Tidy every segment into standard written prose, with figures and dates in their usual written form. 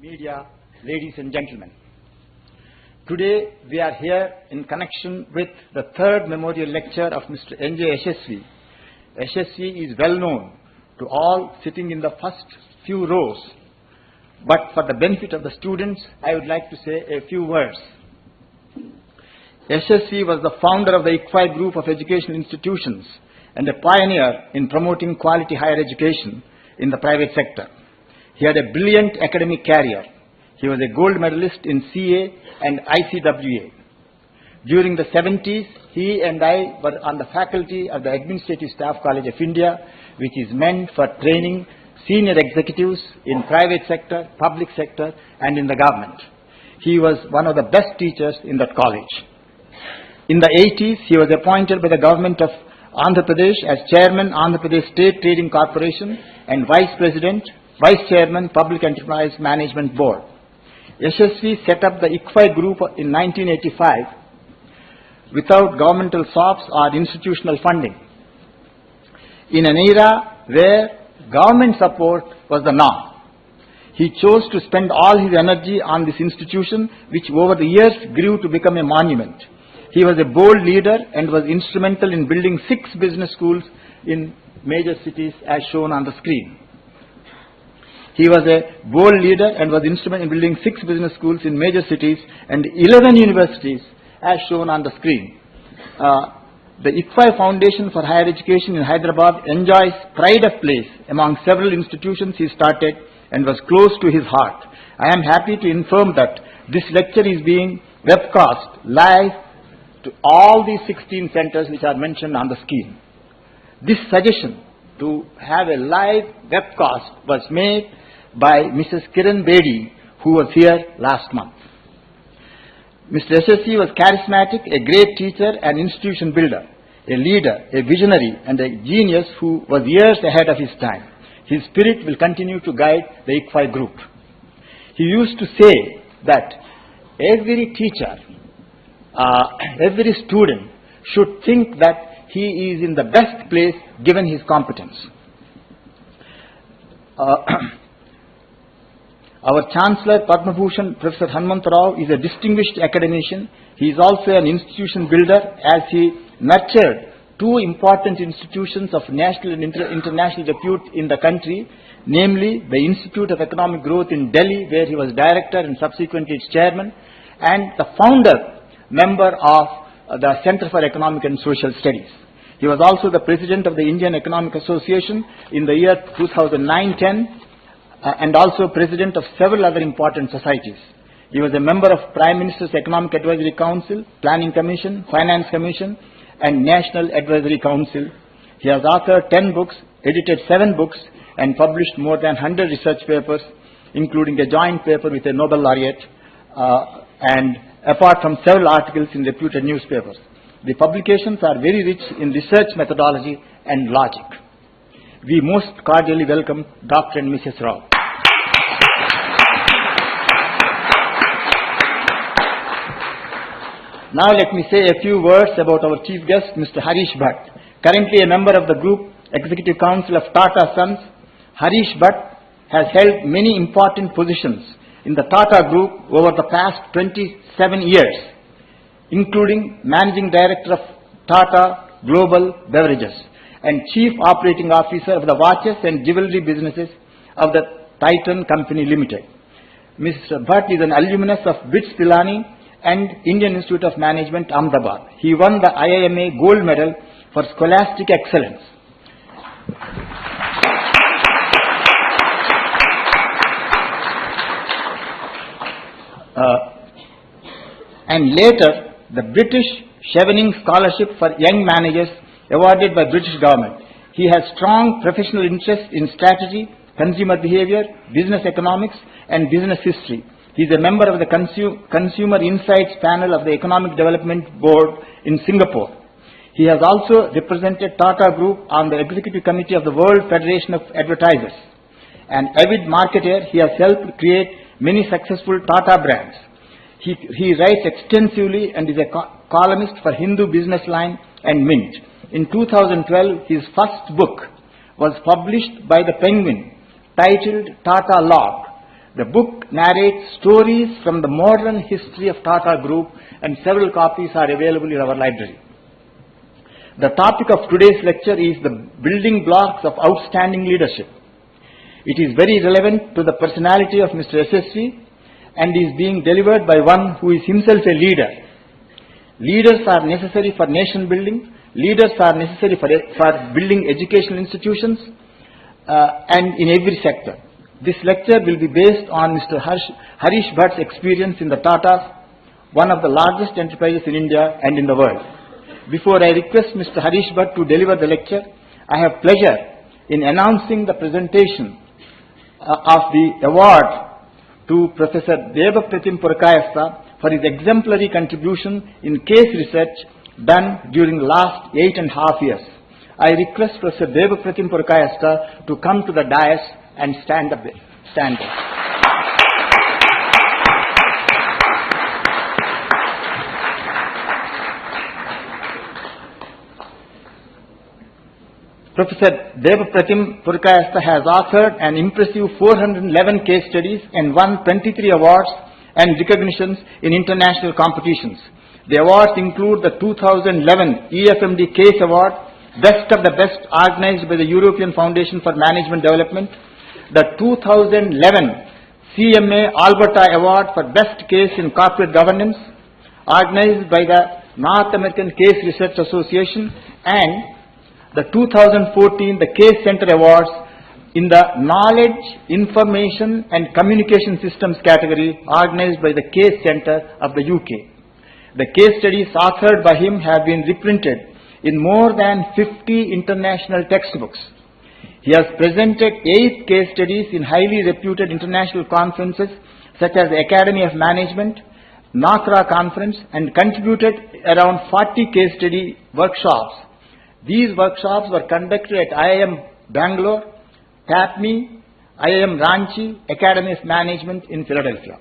media, ladies and gentlemen. Today we are here in connection with the third memorial lecture of Mr. N.J. Icfai. Icfai is well known to all sitting in the first few rows, but for the benefit of the students, I would like to say a few words. Icfai was the founder of the Icfai group of educational institutions and a pioneer in promoting quality higher education in the private sector. He had a brilliant academic career. He was a gold medalist in CA and ICWA. During the 70s, he and I were on the faculty of the Administrative Staff College of India, which is meant for training senior executives in private sector, public sector, and in the government. He was one of the best teachers in that college. In the 80s, he was appointed by the government of Andhra Pradesh as Chairman, Andhra Pradesh State Trading Corporation, and Vice Chairman, Public Enterprise Management Board. Icfai set up the Icfai group in 1985 without governmental SOPs or institutional funding. In an era where government support was the norm, he chose to spend all his energy on this institution, which over the years grew to become a monument. He was a bold leader and was instrumental in building 6 business schools in major cities as shown on the screen. He was a bold leader and was instrumental in building 6 business schools in major cities and 11 universities as shown on the screen. The Icfai Foundation for Higher Education in Hyderabad enjoys pride of place among several institutions he started and was close to his heart. I am happy to inform that this lecture is being webcast live to all these 16 centers which are mentioned on the screen. This suggestion to have a live webcast was made by Mrs. Kiran Bedi, who was here last month. Mr. Icfai was charismatic, a great teacher and institution builder, a leader, a visionary and a genius who was years ahead of his time. His spirit will continue to guide the Icfai group. He used to say that every teacher, every student should think that he is in the best place given his competence. Our Chancellor Padma Bhushan, Professor Hanmanta Rao, is a distinguished academician. He is also an institution builder as he nurtured 2 important institutions of national and international repute in the country, namely the Institute of Economic Growth in Delhi, where he was director and subsequently its chairman, and the founder member of the Center for Economic and Social Studies. He was also the president of the Indian Economic Association in the year 2009-10 and also president of several other important societies. He was a member of Prime Minister's Economic Advisory Council, Planning Commission, Finance Commission and National Advisory Council. He has authored 10 books, edited 7 books and published more than 100 research papers, including a joint paper with a Nobel laureate and apart from several articles in reputed newspapers. The publications are very rich in research methodology and logic. We most cordially welcome Dr. and Mrs. Rao. Now let me say a few words about our chief guest, Mr. Harish Bhatt. Currently a member of the Group Executive Council of Tata Sons, Harish Bhatt has held many important positions in the Tata Group over the past 27 years, including Managing Director of Tata Global Beverages and Chief Operating Officer of the watches and jewelry businesses of the Titan Company Limited. Mr. Bhatt is an alumnus of BITS Pilani and Indian Institute of Management, Ahmedabad. He won the IIMA Gold Medal for Scholastic Excellence. And later, the British Chevening Scholarship for Young Managers awarded by British government. He has strong professional interest in strategy, consumer behavior, business economics and business history. He is a member of the Consumer Insights Panel of the Economic Development Board in Singapore. He has also represented Tata Group on the Executive Committee of the World Federation of Advertisers. An avid marketer, he has helped create many successful Tata brands. He writes extensively and is a columnist for Hindu Business Line and Mint. In 2012, his first book was published by the Penguin, titled Tata Log, The book narrates stories from the modern history of Tata Group, and several copies are available in our library. The topic of today's lecture is the building blocks of outstanding leadership. It is very relevant to the personality of Mr. SSV and is being delivered by one who is himself a leader. Leaders are necessary for nation building. Leaders are necessary for building educational institutions and in every sector. This lecture will be based on Mr. Harish Bhatt's experience in the Tatas, one of the largest enterprises in India and in the world. Before I request Mr. Harish Bhatt to deliver the lecture, I have pleasure in announcing the presentation of the award to Professor Devapratim Purkayastha for his exemplary contribution in case research done during the last 8.5 years. I request Professor Devapratim Purkayastha to come to the dais and stand up. Professor Devapratim Purkayastha has authored an impressive 411 case studies and won 23 awards and recognitions in international competitions. The awards include the 2011 EFMD Case Award, Best of the Best, organized by the European Foundation for Management Development, the 2011 CMA Alberta Award for Best Case in Corporate Governance, organized by the North American Case Research Association, and the 2014 the Case Center Awards in the Knowledge, Information and Communication Systems category, organized by the Case Center of the UK. The case studies authored by him have been reprinted in more than 50 international textbooks. He has presented 8 case studies in highly reputed international conferences such as the Academy of Management, NACRA Conference, and contributed around 40 case study workshops. These workshops were conducted at IIM Bangalore, TAPME, IIM Ranchi, Academy of Management in Philadelphia.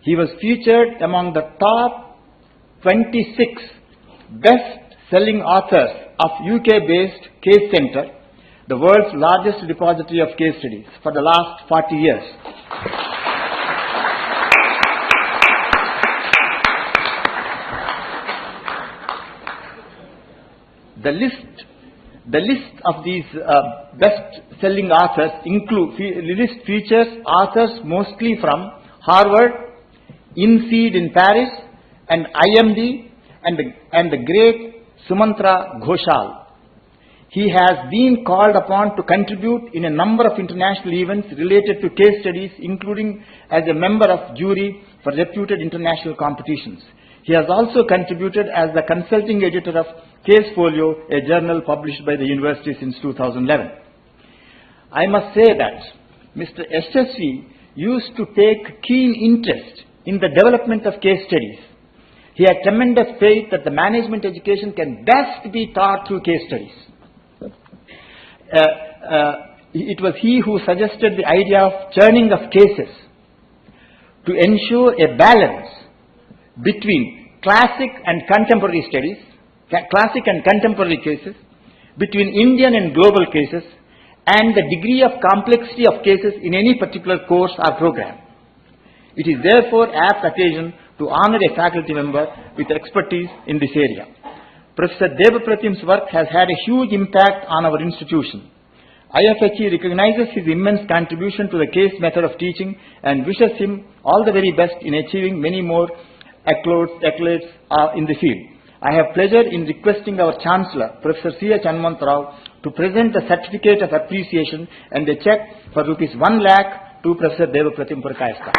He was featured among the top 26 best-selling authors of UK-based Case Center, the world's largest repository of case studies, for the last 40 years. The list of these best-selling authors features authors mostly from Harvard, INSEAD in Paris, and IMD, and the great Sumantra Ghoshal. He has been called upon to contribute in a number of international events related to case studies, including as a member of jury for reputed international competitions. He has also contributed as the consulting editor of Casefolio, a journal published by the university since 2011. I must say that Mr. SSV used to take keen interest in the development of case studies. He had tremendous faith that the management education can best be taught through case studies. It was he who suggested the idea of churning of cases to ensure a balance between classic and contemporary studies, classic and contemporary cases, between Indian and global cases, and the degree of complexity of cases in any particular course or program. It is therefore apt occasion to honor a faculty member with expertise in this area. Professor Devapratim's work has had a huge impact on our institution. IFHE recognizes his immense contribution to the case method of teaching and wishes him all the very best in achieving many more accolades in the field. I have pleasure in requesting our Chancellor, Professor C.H. Hanumantarao, to present the certificate of appreciation and a check for Rs 1 lakh to Professor Devapratim Purkayastha.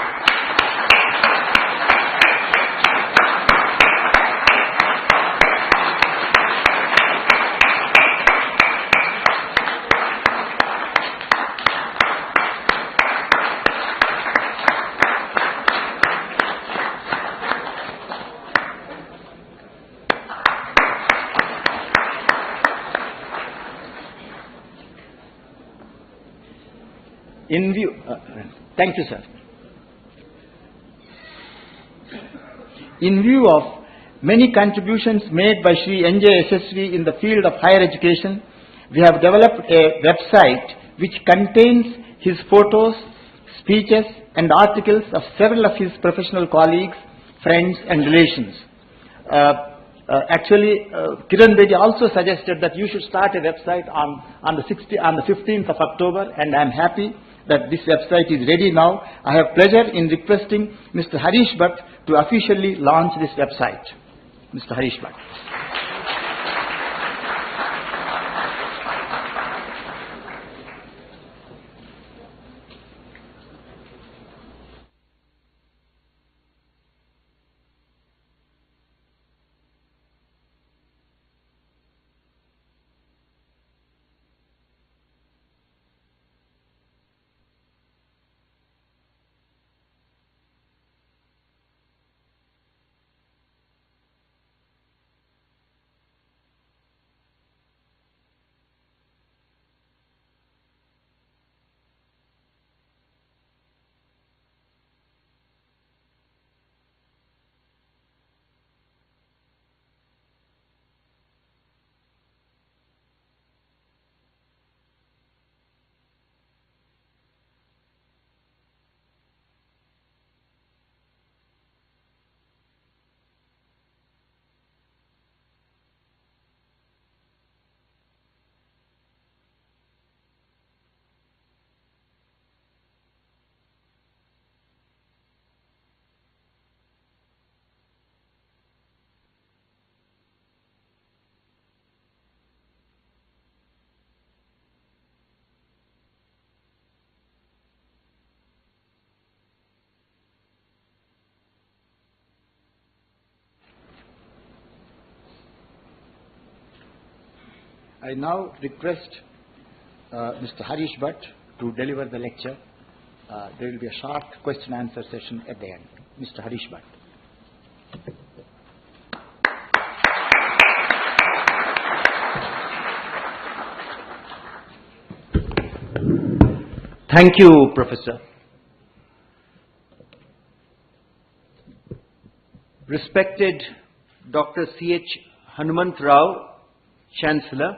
Thank you, sir. In view of many contributions made by Shri N.J. SSV in the field of higher education, we have developed a website which contains his photos, speeches and articles of several of his professional colleagues, friends and relations. Kiran Bedi also suggested that you should start a website on the 15th of October, and I am happy that this website is ready now. I have pleasure in requesting Mr. Harish Bhatt to officially launch this website. Mr. Harish Bhatt. I now request Mr. Harish Bhatt to deliver the lecture. There will be a short question-answer session at the end. Mr. Harish Bhatt. Thank you, Professor. Respected Dr. C.H. Hanumantrao, Chancellor,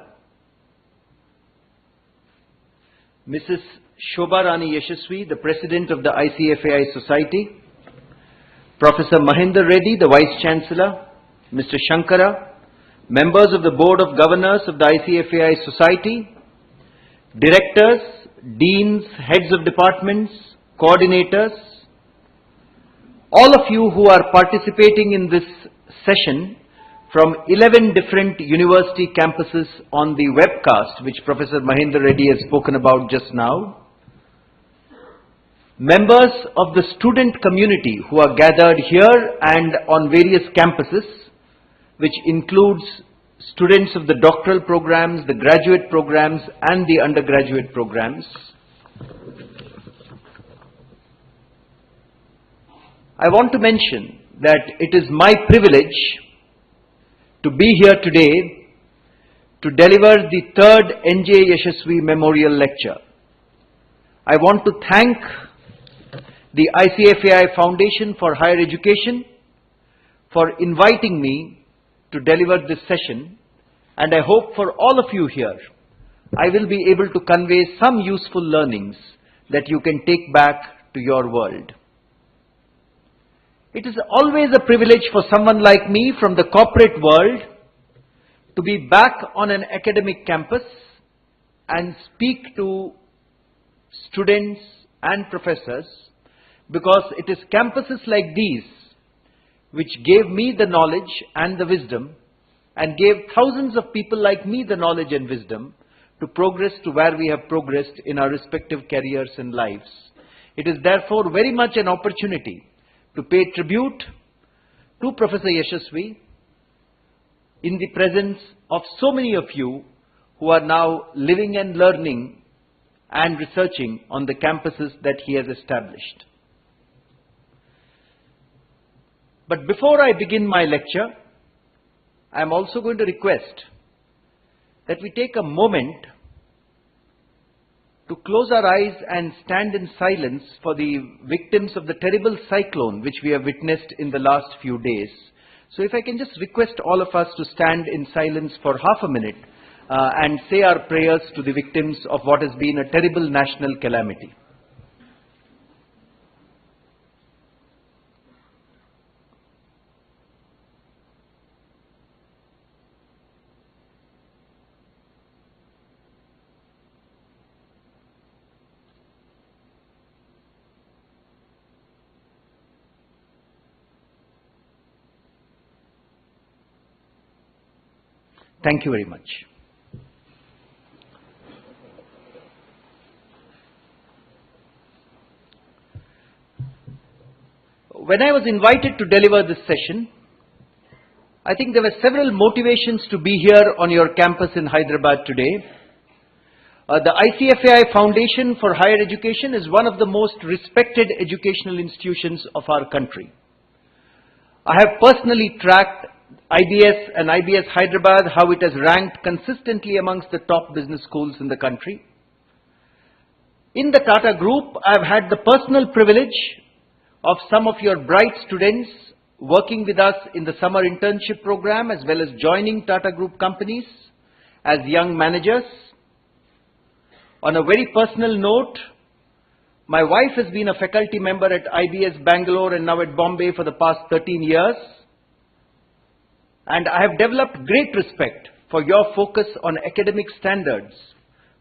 Mrs. Shobha Rani Yashaswi, the President of the Icfai Society, Professor Mahendra Reddy, the Vice Chancellor, Mr. Shankara, members of the Board of Governors of the Icfai Society, directors, deans, heads of departments, coordinators, all of you who are participating in this session from 11 different university campuses on the webcast, which Professor Mahendra Reddy has spoken about just now, members of the student community who are gathered here and on various campuses, which includes students of the doctoral programs, the graduate programs and the undergraduate programs. I want to mention that it is my privilege to be here today to deliver the third N.J. Yashaswi Memorial Lecture. I want to thank the Icfai Foundation for Higher Education for inviting me to deliver this session, and I hope for all of you here, I will be able to convey some useful learnings that you can take back to your world. It is always a privilege for someone like me from the corporate world to be back on an academic campus and speak to students and professors, because it is campuses like these which gave me the knowledge and the wisdom and gave thousands of people like me the knowledge and wisdom to progress to where we have progressed in our respective careers and lives. It is therefore very much an opportunity to pay tribute to Professor Yashaswi in the presence of so many of you who are now living and learning and researching on the campuses that he has established. But before I begin my lecture, I am also going to request that we take a moment to close our eyes and stand in silence for the victims of the terrible cyclone which we have witnessed in the last few days. So if I can just request all of us to stand in silence for half a minute and say our prayers to the victims of what has been a terrible national calamity. Thank you very much. When I was invited to deliver this session, I think there were several motivations to be here on your campus in Hyderabad today. The Icfai Foundation for Higher Education is one of the most respected educational institutions of our country. I have personally tracked IBS and IBS Hyderabad, how it has ranked consistently amongst the top business schools in the country. In the Tata Group, I have had the personal privilege of some of your bright students working with us in the summer internship program as well as joining Tata Group companies as young managers. On a very personal note, my wife has been a faculty member at IBS Bangalore and now at Bombay for the past 13 years. And I have developed great respect for your focus on academic standards,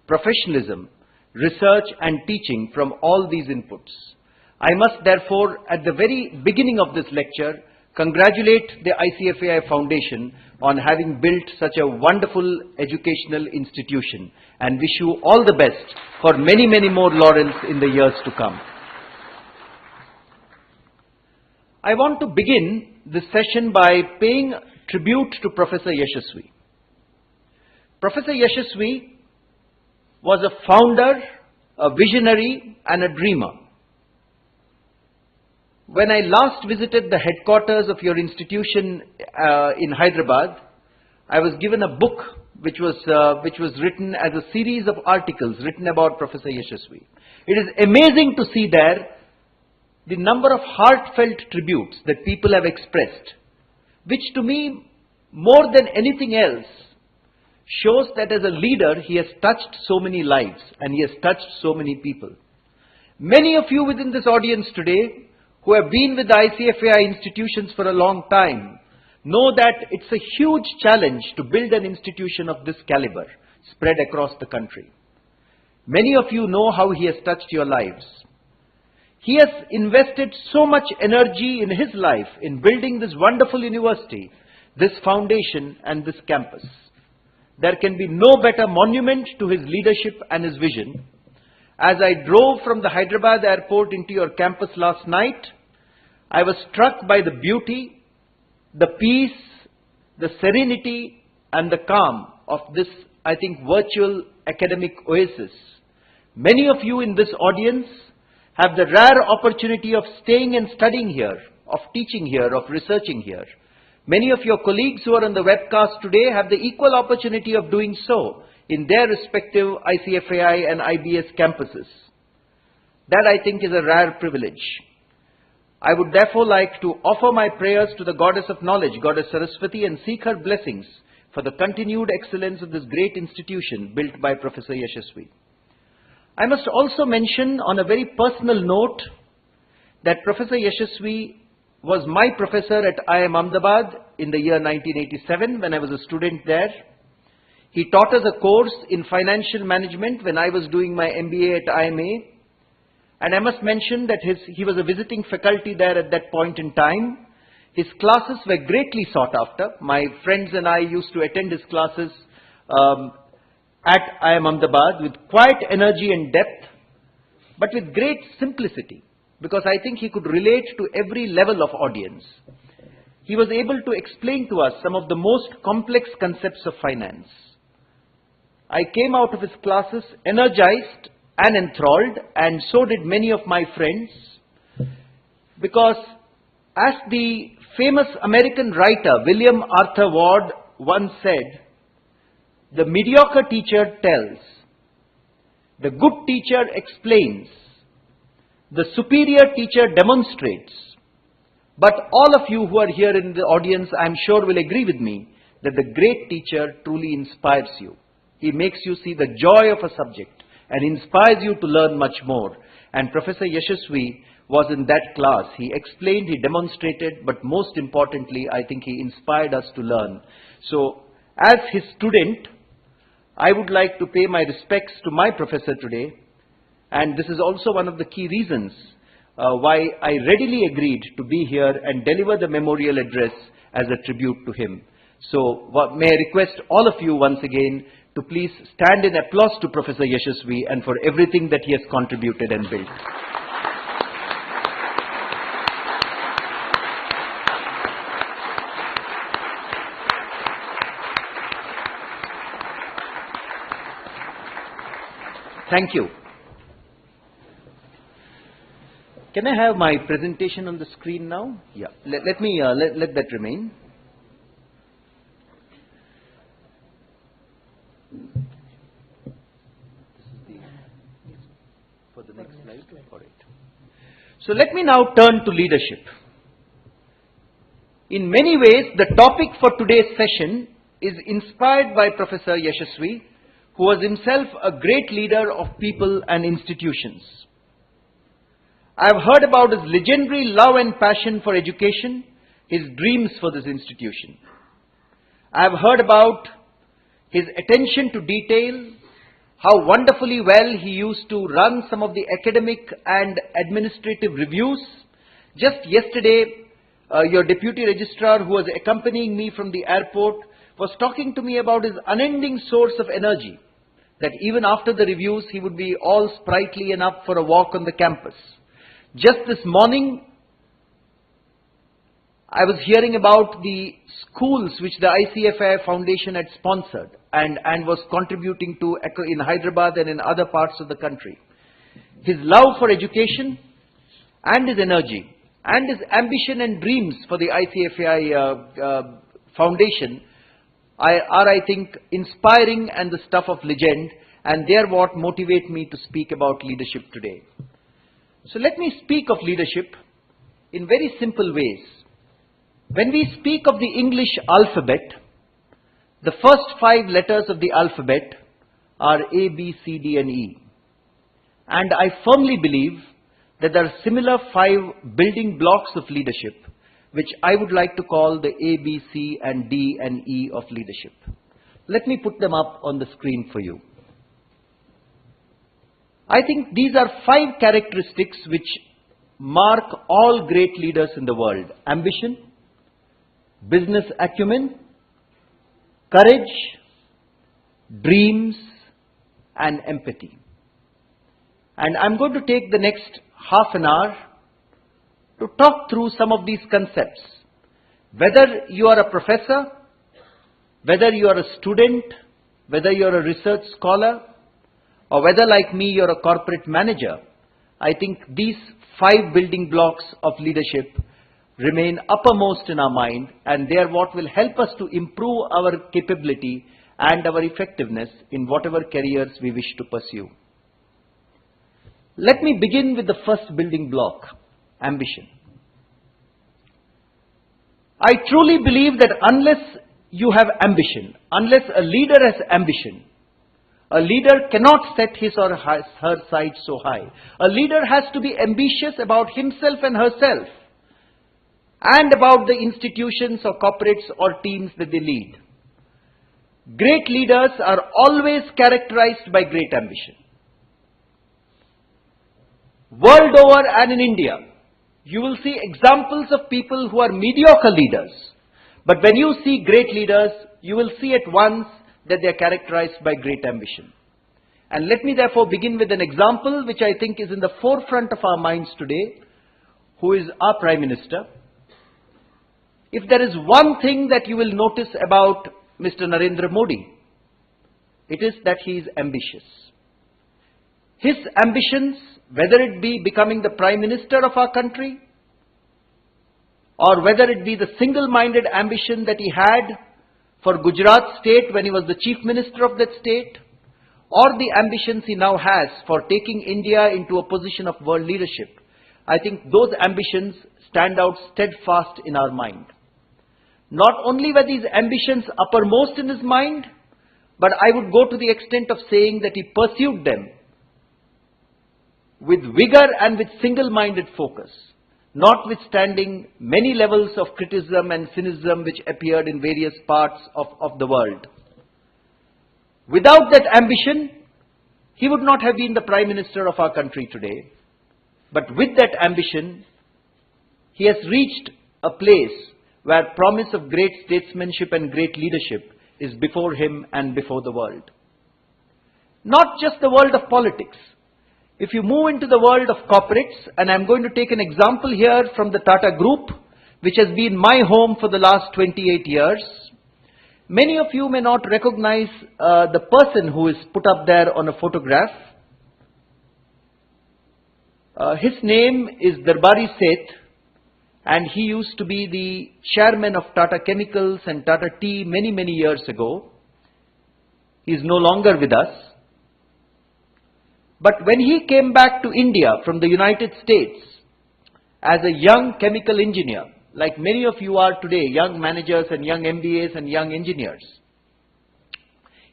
professionalism, research and teaching from all these inputs. I must therefore, at the very beginning of this lecture, congratulate the Icfai Foundation on having built such a wonderful educational institution and wish you all the best for many, many more laurels in the years to come. I want to begin this session by paying tribute to Professor Yashasvi. Professor Yashasvi was a founder, a visionary and a dreamer. When I last visited the headquarters of your institution in Hyderabad, I was given a book which was written as a series of articles written about Professor Yashasvi. It is amazing to see there the number of heartfelt tributes that people have expressed, which to me, more than anything else, shows that as a leader, he has touched so many lives and he has touched so many people. Many of you within this audience today who have been with the Icfai institutions for a long time know that it's a huge challenge to build an institution of this caliber spread across the country. Many of you know how he has touched your lives. He has invested so much energy in his life in building this wonderful university, this foundation and this campus. There can be no better monument to his leadership and his vision. As I drove from the Hyderabad airport into your campus last night, I was struck by the beauty, the peace, the serenity and the calm of this, I think, virtual academic oasis. Many of you in this audience have the rare opportunity of staying and studying here, of teaching here, of researching here. Many of your colleagues who are on the webcast today have the equal opportunity of doing so in their respective Icfai and IBS campuses. That, I think, is a rare privilege. I would therefore like to offer my prayers to the Goddess of Knowledge, Goddess Saraswati, and seek her blessings for the continued excellence of this great institution built by Professor Yashasvi. I must also mention on a very personal note that Professor Yashasvi was my professor at IIM Ahmedabad in the year 1987 when I was a student there. He taught us a course in financial management when I was doing my MBA at IMA. And I must mention that he was a visiting faculty there at that point in time. His classes were greatly sought after. My friends and I used to attend his classes at IIM Ahmedabad with quiet energy and depth, but with great simplicity, because I think he could relate to every level of audience. He was able to explain to us some of the most complex concepts of finance. I came out of his classes energized and enthralled, and so did many of my friends, because as the famous American writer William Arthur Ward once said, the mediocre teacher tells, the good teacher explains, the superior teacher demonstrates. But all of you who are here in the audience, I'm sure will agree with me that the great teacher truly inspires you. He makes you see the joy of a subject and inspires you to learn much more. And Professor Yashasvi was in that class. He explained, he demonstrated, but most importantly, I think he inspired us to learn. So, as his student, I would like to pay my respects to my professor today. And this is also one of the key reasons why I readily agreed to be here and deliver the memorial address as a tribute to him. So may I request all of you once again to please stand in applause to Professor Yashasvi and for everything that he has contributed and built. Thank you. Can I have my presentation on the screen now? Yeah. Let that remain. For the next slide. All right. So let me now turn to leadership. In many ways, the topic for today's session is inspired by Professor Yashasvi, who was himself a great leader of people and institutions. I have heard about his legendary love and passion for education, his dreams for this institution. I have heard about his attention to detail, how wonderfully well he used to run some of the academic and administrative reviews. Just yesterday, your deputy registrar, who was accompanying me from the airport, was talking to me about his unending source of energy, that even after the reviews, he would be all sprightly and up for a walk on the campus. Just this morning, I was hearing about the schools which the Icfai Foundation had sponsored and was contributing to in Hyderabad and in other parts of the country. His love for education and his energy and his ambition and dreams for the Icfai Foundation are, I think, inspiring and the stuff of legend, and they are what motivate me to speak about leadership today. So let me speak of leadership in very simple ways. When we speak of the English alphabet, the first 5 letters of the alphabet are A, B, C, D, and E. And I firmly believe that there are similar 5 building blocks of leadership, which I would like to call the A, B, C, and D, and E of leadership. Let me put them up on the screen for you. I think these are 5 characteristics which mark all great leaders in the world: ambition, business acumen, courage, dreams, and empathy. And I'm going to take the next half an hour to talk through some of these concepts. Whether you are a professor, whether you are a student, whether you are a research scholar, or whether like me you're a corporate manager, I think these 5 building blocks of leadership remain uppermost in our mind, and they are what will help us to improve our capability and our effectiveness in whatever careers we wish to pursue. Let me begin with the first building block, ambition. I truly believe that unless you have ambition, unless a leader has ambition, a leader cannot set his or her sights so high. A leader has to be ambitious about himself and herself and about the institutions or corporates or teams that they lead. Great leaders are always characterized by great ambition. World over and in India, you will see examples of people who are mediocre leaders. But when you see great leaders, you will see at once that they are characterized by great ambition. And let me therefore begin with an example which I think is in the forefront of our minds today, who is our Prime Minister. If there is one thing that you will notice about Mr. Narendra Modi, it is that he is ambitious. His ambitions, whether it be becoming the Prime Minister of our country, or whether it be the single-minded ambition that he had for Gujarat state when he was the Chief Minister of that state, or the ambitions he now has for taking India into a position of world leadership, I think those ambitions stand out steadfast in our mind. Not only were these ambitions uppermost in his mind, but I would go to the extent of saying that he pursued them with vigor and with single-minded focus, notwithstanding many levels of criticism and cynicism which appeared in various parts of the world. Without that ambition, he would not have been the Prime Minister of our country today. But with that ambition, he has reached a place where promise of great statesmanship and great leadership is before him and before the world. Not just the world of politics. If you move into the world of corporates, and I'm going to take an example here from the Tata Group, which has been my home for the last 28 years. Many of you may not recognize the person who is put up there on a photograph. His name is Darbari Seth, and he used to be the chairman of Tata Chemicals and Tata Tea many years ago. He is no longer with us. But when he came back to India from the United States as a young chemical engineer, like many of you are today, young managers and young MBAs and young engineers,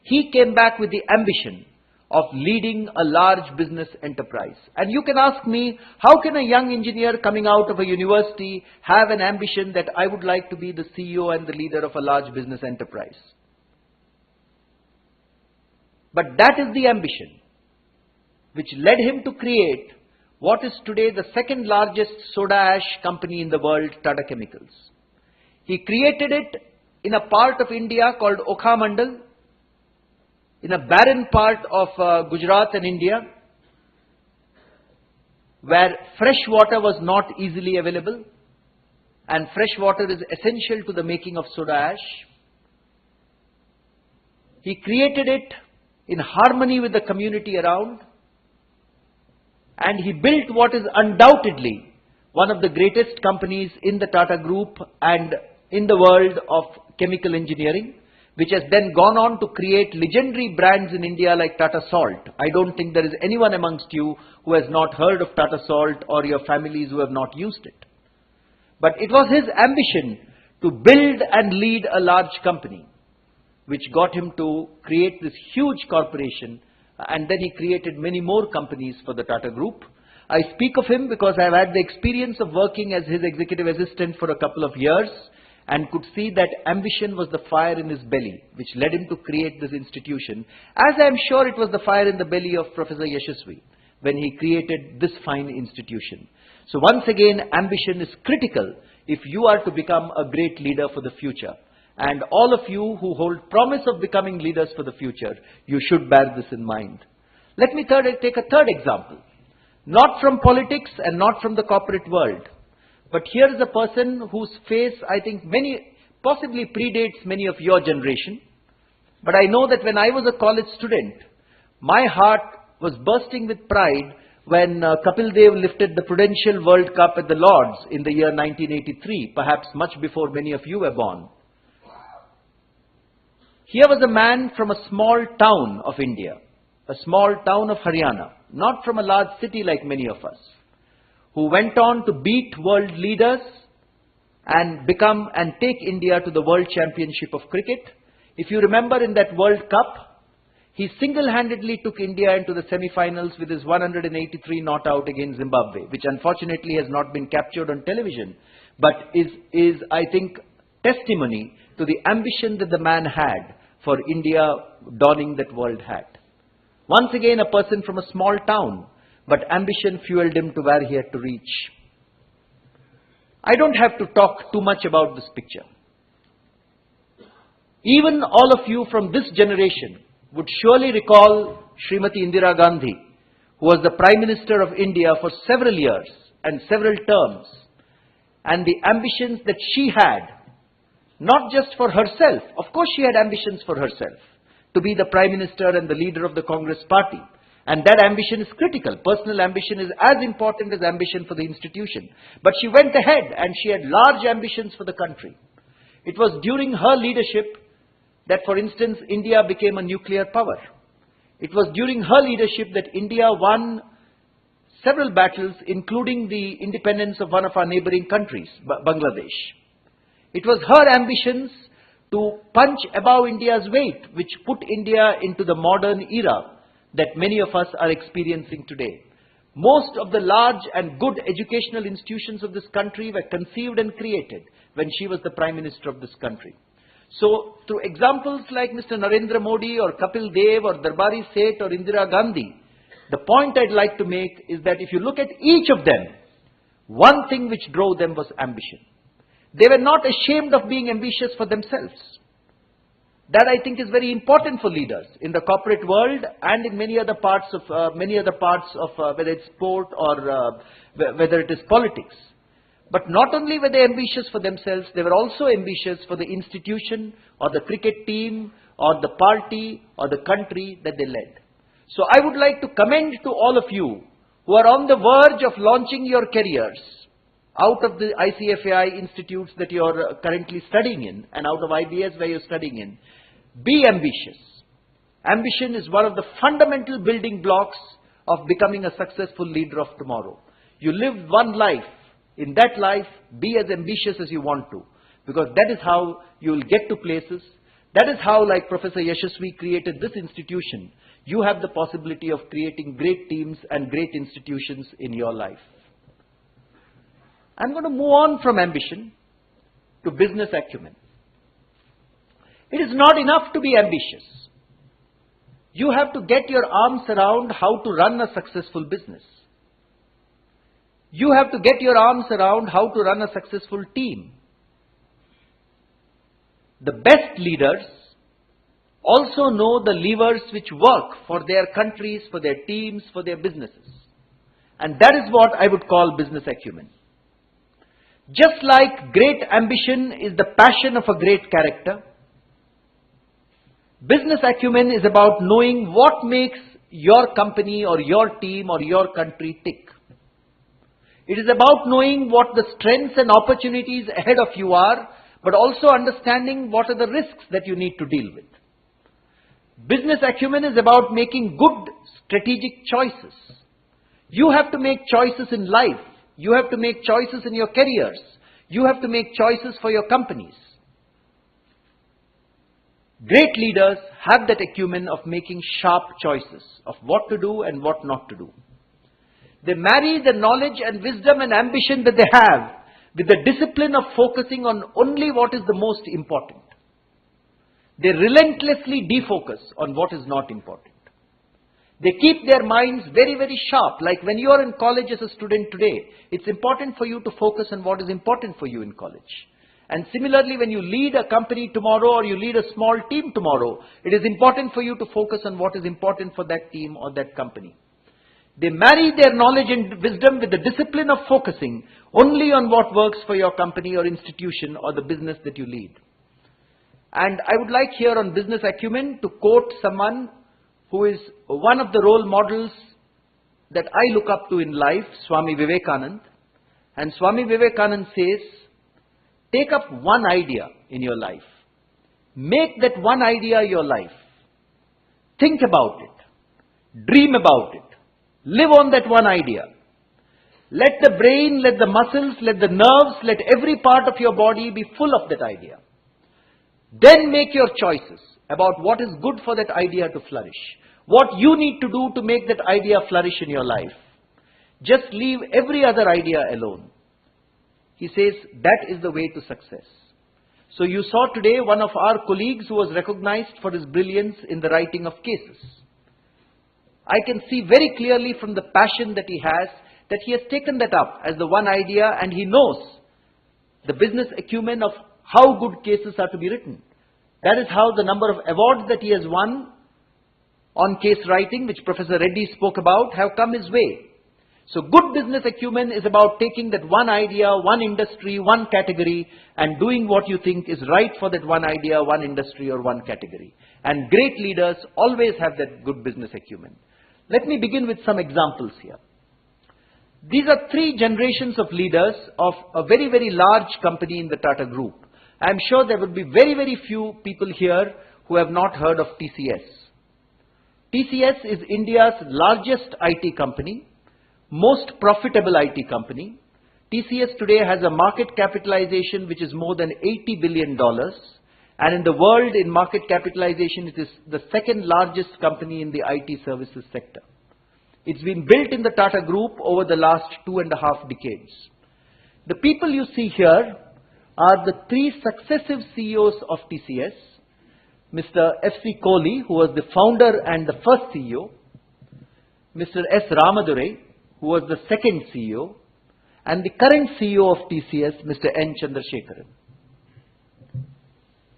he came back with the ambition of leading a large business enterprise. And you can ask me, how can a young engineer coming out of a university have an ambition that I would like to be the CEO and the leader of a large business enterprise? But that is the ambition which led him to create what is today the second largest soda ash company in the world, Tata Chemicals. He created it in a part of India called Okha Mandal, in a barren part of Gujarat and India, where fresh water was not easily available, and fresh water is essential to the making of soda ash. He created it in harmony with the community around, and he built what is undoubtedly one of the greatest companies in the Tata Group and in the world of chemical engineering, which has then gone on to create legendary brands in India like Tata Salt. I don't think there is anyone amongst you who has not heard of Tata Salt, or your families who have not used it. But it was his ambition to build and lead a large company, which got him to create this huge corporation, and then he created many more companies for the Tata Group. I speak of him because I have had the experience of working as his executive assistant for a couple of years, and could see that ambition was the fire in his belly, which led him to create this institution, as I am sure it was the fire in the belly of Professor Yashasvi when he created this fine institution. So once again, ambition is critical if you are to become a great leader for the future. And all of you who hold promise of becoming leaders for the future, you should bear this in mind. Let me take a third example. Not from politics and not from the corporate world. But here is a person whose face, I think, possibly predates many of your generation. But I know that when I was a college student, my heart was bursting with pride when Kapil Dev lifted the Prudential World Cup at the Lords in the year 1983, perhaps much before many of you were born. Here was a man from a small town of India, a small town of Haryana, not from a large city like many of us, who went on to beat world leaders and become and take India to the World Championship of Cricket. If you remember, in that World Cup, he single-handedly took India into the semi-finals with his 183 not out against Zimbabwe, which unfortunately has not been captured on television, but is I think, testimony to the ambition that the man had for India donning that world hat. Once again, a person from a small town, but ambition fueled him to where he had to reach. I don't have to talk too much about this picture. Even all of you from this generation would surely recall Srimati Indira Gandhi, who was the Prime Minister of India for several years and several terms, and the ambitions that she had, not just for herself. Of course she had ambitions for herself, to be the Prime Minister and the leader of the Congress party. And that ambition is critical. Personal ambition is as important as ambition for the institution. But she went ahead and she had large ambitions for the country. It was during her leadership that, for instance, India became a nuclear power. It was during her leadership that India won several battles, including the independence of one of our neighboring countries, Bangladesh. It was her ambitions to punch above India's weight, which put India into the modern era that many of us are experiencing today. Most of the large and good educational institutions of this country were conceived and created when she was the Prime Minister of this country. So, through examples like Mr. Narendra Modi or Kapil Dev or Darbari Seth or Indira Gandhi, the point I'd like to make is that if you look at each of them, one thing which drove them was ambition. They were not ashamed of being ambitious for themselves. That I think is very important for leaders in the corporate world and in many other parts of whether it's sport or whether it is politics. But not only were they ambitious for themselves, they were also ambitious for the institution or the cricket team or the party or the country that they led. So I would like to commend to all of you who are on the verge of launching your careers out of the Icfai institutes that you are currently studying in and out of IBS where you're studying in. Be ambitious. Ambition is one of the fundamental building blocks of becoming a successful leader of tomorrow. You live one life. In that life, be as ambitious as you want to, because that is how you will get to places. That is how, like Professor Yashasvi created this institution, you have the possibility of creating great teams and great institutions in your life. I'm going to move on from ambition to business acumen. It is not enough to be ambitious. You have to get your arms around how to run a successful business. You have to get your arms around how to run a successful team. The best leaders also know the levers which work for their countries, for their teams, for their businesses. And that is what I would call business acumen. Just like great ambition is the passion of a great character, business acumen is about knowing what makes your company or your team or your country tick. It is about knowing what the strengths and opportunities ahead of you are, but also understanding what are the risks that you need to deal with. Business acumen is about making good strategic choices. You have to make choices in life. You have to make choices in your careers. You have to make choices for your companies. Great leaders have that acumen of making sharp choices of what to do and what not to do. They marry the knowledge and wisdom and ambition that they have with the discipline of focusing on only what is the most important. They relentlessly defocus on what is not important. They keep their minds very, very sharp. Like when you are in college as a student today, it's important for you to focus on what is important for you in college. And similarly, when you lead a company tomorrow or you lead a small team tomorrow, it is important for you to focus on what is important for that team or that company. They marry their knowledge and wisdom with the discipline of focusing only on what works for your company or institution or the business that you lead. And I would like here on business acumen to quote someone who is one of the role models that I look up to in life, Swami Vivekanand. And Swami Vivekanand says, take up one idea in your life. Make that one idea your life. Think about it. Dream about it. Live on that one idea. Let the brain, let the muscles, let the nerves, let every part of your body be full of that idea. Then make your choices about what is good for that idea to flourish. What you need to do to make that idea flourish in your life. Just leave every other idea alone. He says that is the way to success. So you saw today one of our colleagues who was recognized for his brilliance in the writing of cases. I can see very clearly from the passion that he has taken that up as the one idea, and he knows the business acumen of how good cases are to be written. That is how the number of awards that he has won on case writing, which Professor Reddy spoke about, have come his way. So good business acumen is about taking that one idea, one industry, one category, and doing what you think is right for that one idea, one industry, or one category. And great leaders always have that good business acumen. Let me begin with some examples here. These are three generations of leaders of a very, very large company in the Tata Group. I am sure there would be very, very few people here who have not heard of TCS. TCS is India's largest IT company, most profitable IT company. TCS today has a market capitalization which is more than $80 billion. And in the world, in market capitalization, it is the second largest company in the IT services sector. It's been built in the Tata Group over the last 2.5 decades. The people you see here are the three successive CEOs of TCS. Mr. F.C. Kohli, who was the founder and the first CEO. Mr. S. Ramadurai, who was the second CEO. and the current CEO of TCS, Mr. N. Chandrasekaran.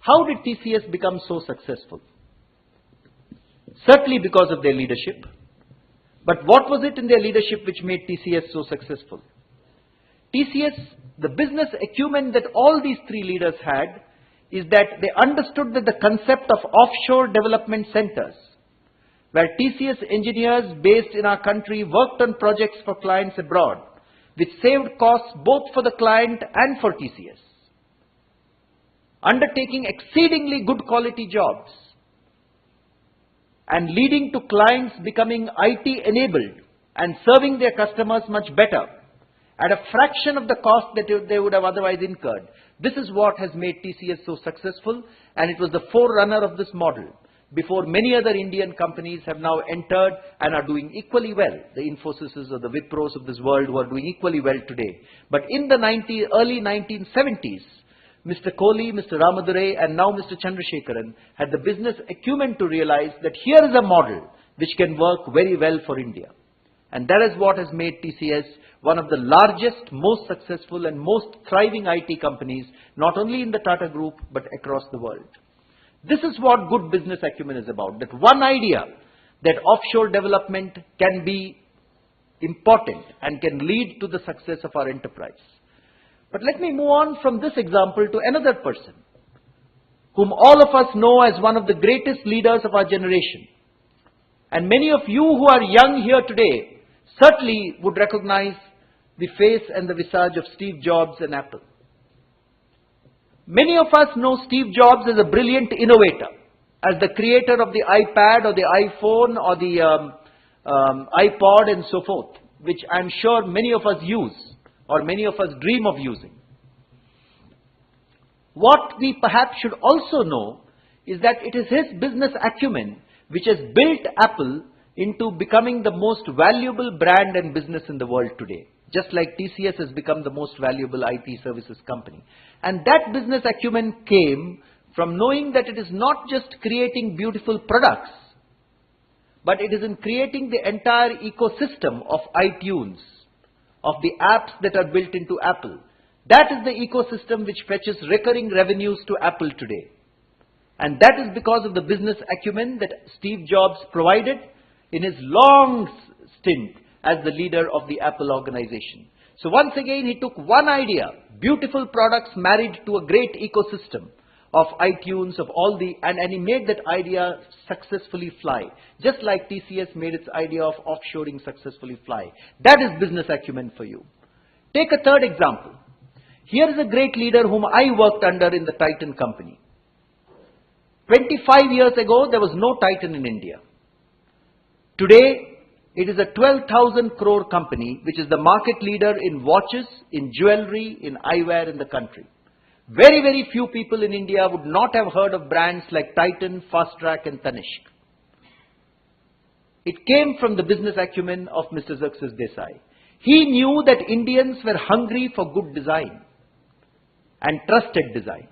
How did TCS become so successful? Certainly because of their leadership. But what was it in their leadership which made TCS so successful? TCS, the business acumen that all these three leaders had, is that they understood that the concept of offshore development centers, where TCS engineers based in our country worked on projects for clients abroad, which saved costs both for the client and for TCS, undertaking exceedingly good quality jobs, and leading to clients becoming IT enabled and serving their customers much better at a fraction of the cost that they would have otherwise incurred. This is what has made TCS so successful, and it was the forerunner of this model before many other Indian companies have now entered and are doing equally well. The Infosys or the Wipros of this world who are doing equally well today. But in the early 1970s, Mr. Kohli, Mr. Ramadurai, and now Mr. Chandrasekaran had the business acumen to realize that here is a model which can work very well for India. And that is what has made TCS one of the largest, most successful and most thriving IT companies, not only in the Tata Group, but across the world. This is what good business acumen is about, that one idea that offshore development can be important and can lead to the success of our enterprise. But let me move on from this example to another person, whom all of us know as one of the greatest leaders of our generation. And many of you who are young here today certainly would recognize the face and the visage of Steve Jobs and Apple. Many of us know Steve Jobs as a brilliant innovator, as the creator of the iPad or the iPhone or the iPod and so forth, which I'm sure many of us use or many of us dream of using. What we perhaps should also know is that it is his business acumen which has built Apple into becoming the most valuable brand and business in the world today, just like TCS has become the most valuable IT services company. And that business acumen came from knowing that it is not just creating beautiful products, but it is in creating the entire ecosystem of iTunes, of the apps that are built into Apple. That is the ecosystem which fetches recurring revenues to Apple today. And that is because of the business acumen that Steve Jobs provided in his long stint as the leader of the Apple organization. So once again, he took one idea, beautiful products married to a great ecosystem of iTunes, of all the, and he made that idea successfully fly. Just like TCS made its idea of offshoring successfully fly. That is business acumen for you. Take a third example. Here is a great leader whom I worked under in the Titan company. 25 years ago, there was no Titan in India. Today, it is a 12,000 crore company which is the market leader in watches, in jewelry, in eyewear in the country. Very, very few people in India would not have heard of brands like Titan, Fastrack and Tanishq. It came from the business acumen of Mr. Xerxes Desai. He knew that Indians were hungry for good design and trusted design.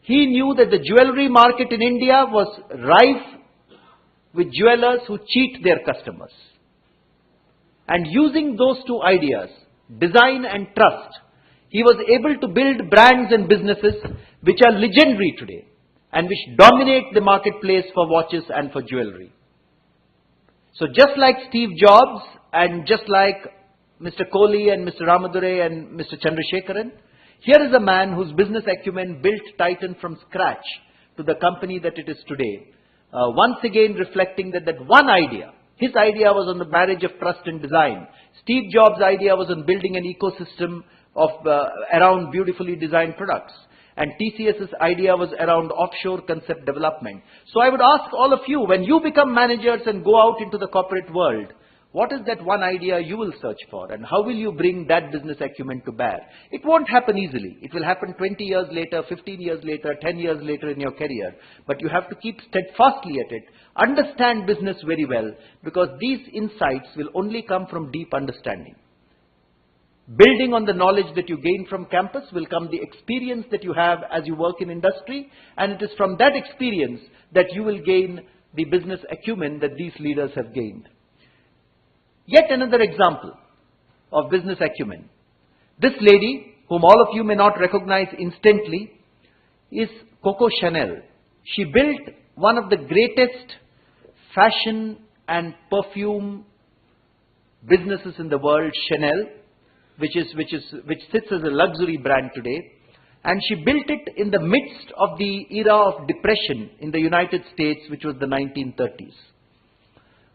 He knew that the jewelry market in India was rife with jewelers who cheat their customers. And using those two ideas, design and trust, he was able to build brands and businesses which are legendary today and which dominate the marketplace for watches and for jewelry. So just like Steve Jobs and just like Mr. Kohli and Mr. Ramadurai and Mr. Chandrasekaran, here is a man whose business acumen built Titan from scratch to the company that it is today. Once again reflecting that one idea, his idea was on the marriage of trust and design. Steve Jobs' idea was on building an ecosystem of around beautifully designed products. And TCS's idea was around offshore concept development. So I would ask all of you, when you become managers and go out into the corporate world, what is that one idea you will search for and how will you bring that business acumen to bear? It won't happen easily. It will happen 20 years later, 15 years later, 10 years later in your career. But you have to keep steadfastly at it. Understand business very well, because these insights will only come from deep understanding. Building on the knowledge that you gain from campus will come the experience that you have as you work in industry, and it is from that experience that you will gain the business acumen that these leaders have gained. Yet another example of business acumen This lady, whom all of you may not recognize instantly, is Coco Chanel. She built one of the greatest fashion and perfume businesses in the world, Chanel, which sits as a luxury brand today. And she built it in the midst of the era of depression in the United States, which was the 1930s.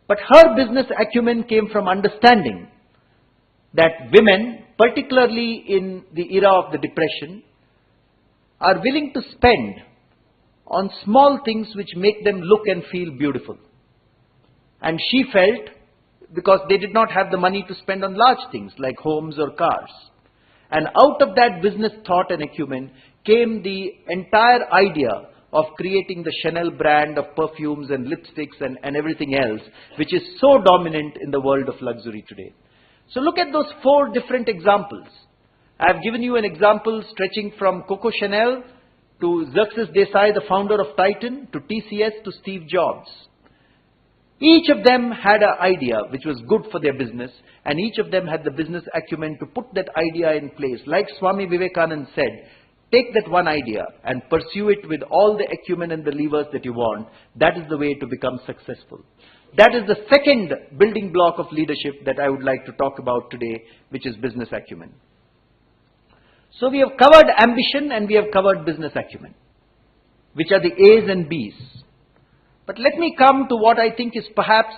But her business acumen came from understanding that women, particularly in the era of the depression, are willing to spend on small things which make them look and feel beautiful. And she felt, because they did not have the money to spend on large things like homes or cars. And out of that business thought and acumen came the entire idea of creating the Chanel brand of perfumes and lipsticks and everything else, which is so dominant in the world of luxury today. So look at those 4 different examples. I have given you an example stretching from Coco Chanel to Xerxes Desai, the founder of Titan, to TCS, to Steve Jobs. Each of them had an idea which was good for their business, and each of them had the business acumen to put that idea in place. Like Swami Vivekananda said, take that one idea and pursue it with all the acumen and the levers that you want. That is the way to become successful. That is the second building block of leadership that I would like to talk about today, which is business acumen. So we have covered ambition and we have covered business acumen, which are the A's and B's. But let me come to what I think is perhaps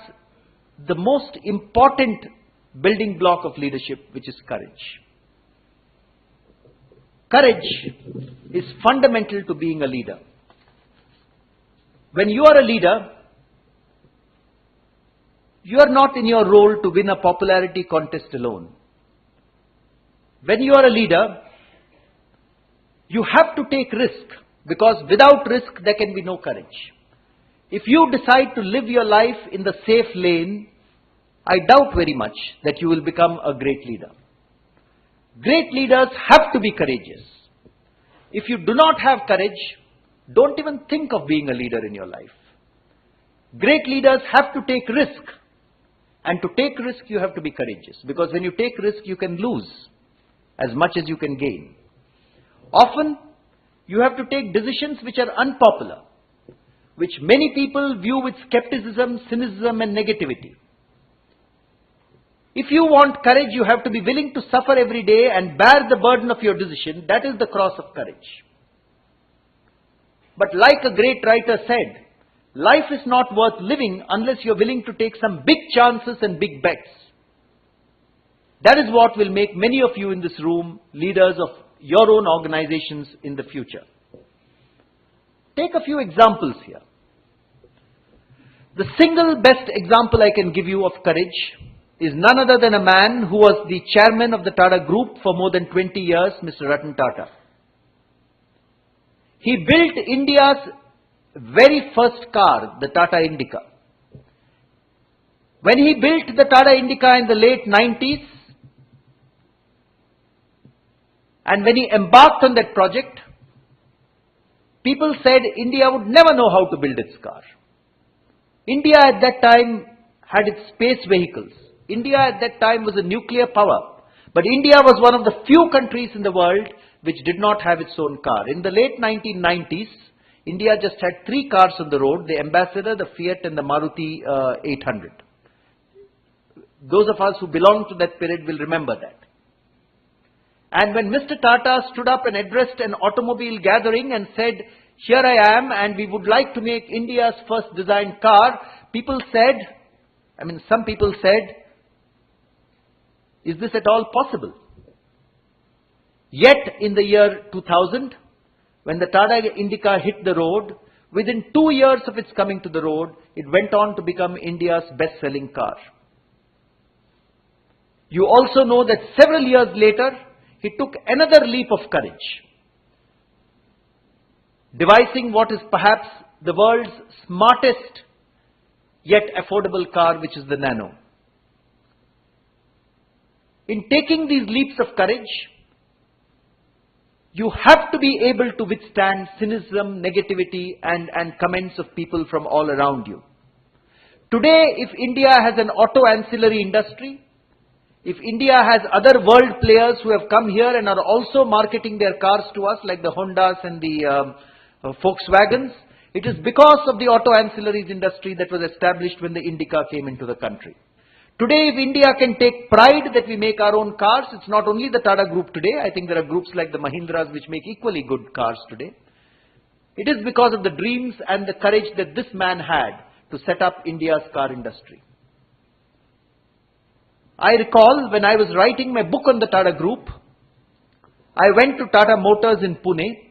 the most important building block of leadership, which is courage. Courage is fundamental to being a leader. When you are a leader, you are not in your role to win a popularity contest alone. When you are a leader, you have to take risk, because without risk there can be no courage. If you decide to live your life in the safe lane, I doubt very much that you will become a great leader. Great leaders have to be courageous. If you do not have courage, don't even think of being a leader in your life. Great leaders have to take risk. And to take risk, you have to be courageous. Because when you take risk, you can lose as much as you can gain. Often, you have to take decisions which are unpopular, which many people view with skepticism, cynicism and negativity. If you want courage, you have to be willing to suffer every day and bear the burden of your decision. That is the cross of courage. But like a great writer said, life is not worth living unless you are willing to take some big chances and big bets. That is what will make many of you in this room leaders of your own organizations in the future. Take a few examples here. The single best example I can give you of courage is none other than a man who was the chairman of the Tata Group for more than 20 years, Mr. Ratan Tata. He built India's very first car, the Tata Indica. When he built the Tata Indica in the late 90s, and when he embarked on that project, people said India would never know how to build its car. India at that time had its space vehicles. India at that time was a nuclear power. But India was one of the few countries in the world which did not have its own car. In the late 1990s, India just had 3 cars on the road, the Ambassador, the Fiat and the Maruti 800. Those of us who belong to that period will remember that. And when Mr. Tata stood up and addressed an automobile gathering and said, "Here I am and we would like to make India's first designed car," people said, some people said, "Is this at all possible?" Yet in the year 2000, when the Tata Indica hit the road, within 2 years of its coming to the road, it went on to become India's best-selling car. You also know that several years later, he took another leap of courage, devising what is perhaps the world's smartest yet affordable car, which is the Nano. In taking these leaps of courage, you have to be able to withstand cynicism, negativity and comments of people from all around you. Today, if India has an auto ancillary industry, if India has other world players who have come here and are also marketing their cars to us, like the Hondas and the Volkswagens, it is because of the auto ancillaries industry that was established when the Indica came into the country. Today, if India can take pride that we make our own cars, it's not only the Tata Group today. I think there are groups like the Mahindras which make equally good cars today. It is because of the dreams and the courage that this man had to set up India's car industry. I recall when I was writing my book on the Tata Group, I went to Tata Motors in Pune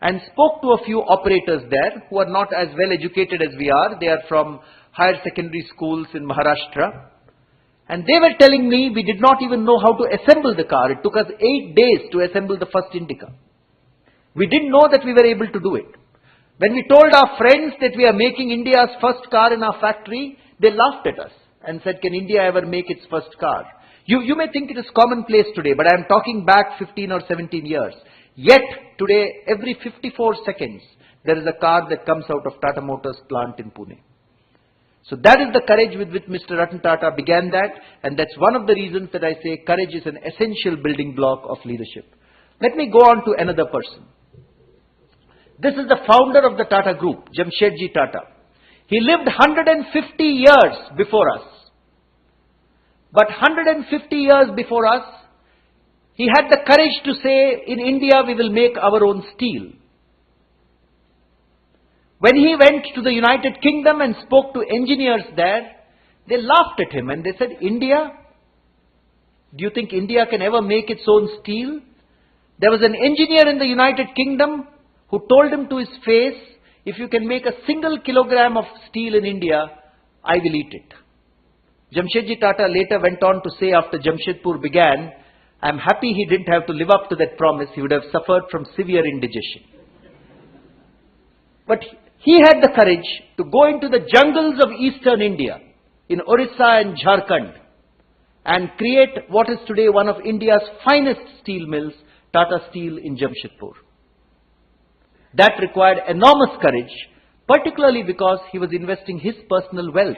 and spoke to a few operators there who are not as well educated as we are. They are from higher secondary schools in Maharashtra. And they were telling me we did not even know how to assemble the car. It took us 8 days to assemble the first Indica. We didn't know that we were able to do it. When we told our friends that we are making India's first car in our factory, they laughed at us and said, can India ever make its first car? You may think it is commonplace today, but I am talking back 15 or 17 years. Yet today, every 54 seconds, there is a car that comes out of Tata Motors plant in Pune. So that is the courage with which Mr. Ratan Tata began that, and that's one of the reasons that I say courage is an essential building block of leadership. Let me go on to another person. This is the founder of the Tata Group, Jamshedji Tata. He lived 150 years before us. But 150 years before us, he had the courage to say, in India we will make our own steel. When he went to the United Kingdom and spoke to engineers there, they laughed at him and they said, India? Do you think India can ever make its own steel? There was an engineer in the United Kingdom who told him to his face, if you can make a single kilogram of steel in India, I will eat it. Jamshedji Tata later went on to say after Jamshedpur began, I am happy he didn't have to live up to that promise. He would have suffered from severe indigestion. But he had the courage to go into the jungles of eastern India, in Orissa and Jharkhand, and create what is today one of India's finest steel mills, Tata Steel in Jamshedpur. That required enormous courage, particularly because he was investing his personal wealth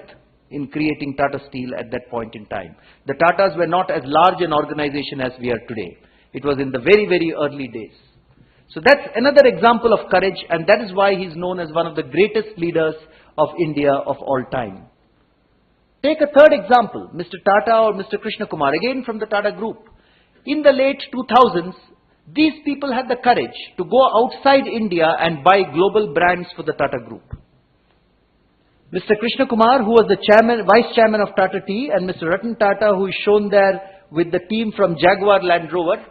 in creating Tata Steel at that point in time. The Tatas were not as large an organization as we are today. It was in the very, very early days. So that's another example of courage, and that is why he is known as one of the greatest leaders of India of all time. Take a third example, Mr. Tata or Mr. Krishna Kumar, again from the Tata Group. In the late 2000s, these people had the courage to go outside India and buy global brands for the Tata Group. Mr. Krishna Kumar, who was the vice chairman of Tata Tea, and Mr. Ratan Tata, who is shown there with the team from Jaguar Land Rover.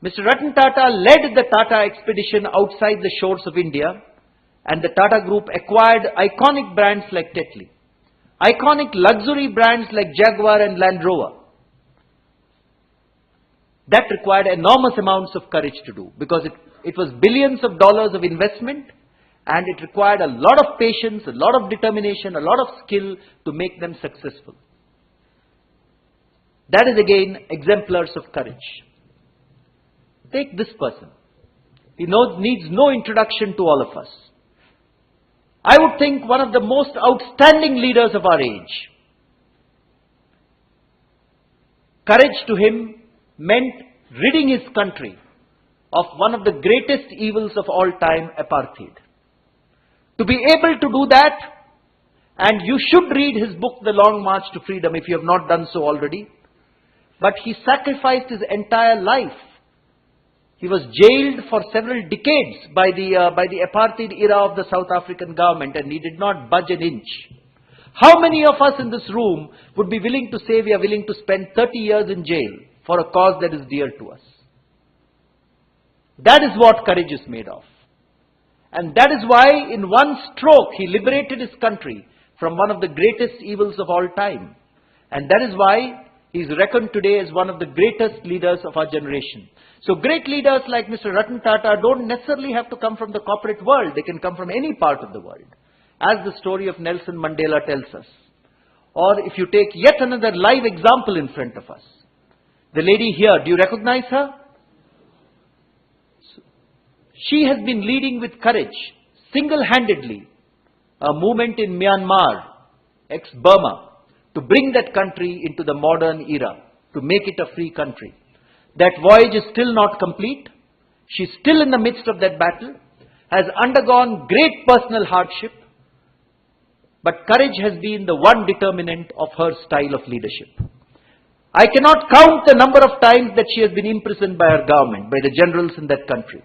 Mr. Ratan Tata led the Tata expedition outside the shores of India, and the Tata Group acquired iconic brands like Tetley, iconic luxury brands like Jaguar and Land Rover. That required enormous amounts of courage to do, because it was billions of dollars of investment, and it required a lot of patience, a lot of determination, a lot of skill to make them successful. That is again exemplars of courage. Take this person. He needs no introduction to all of us. I would think one of the most outstanding leaders of our age. Courage to him meant ridding his country of one of the greatest evils of all time, apartheid. To be able to do that, and you should read his book, The Long March to Freedom, if you have not done so already, but he sacrificed his entire life. He was jailed for several decades by the apartheid era of the South African government, and he did not budge an inch. How many of us in this room would be willing to say we are willing to spend 30 years in jail for a cause that is dear to us? That is what courage is made of. And that is why in one stroke he liberated his country from one of the greatest evils of all time. And that is why he is reckoned today as one of the greatest leaders of our generation. So great leaders like Mr. Ratan Tata don't necessarily have to come from the corporate world. They can come from any part of the world, as the story of Nelson Mandela tells us. Or if you take yet another live example in front of us. The lady here, do you recognize her? She has been leading with courage, single-handedly, a movement in Myanmar, ex-Burma, to bring that country into the modern era, to make it a free country. That voyage is still not complete. She's still in the midst of that battle, has undergone great personal hardship, but courage has been the one determinant of her style of leadership. I cannot count the number of times that she has been imprisoned by her government, by the generals in that country.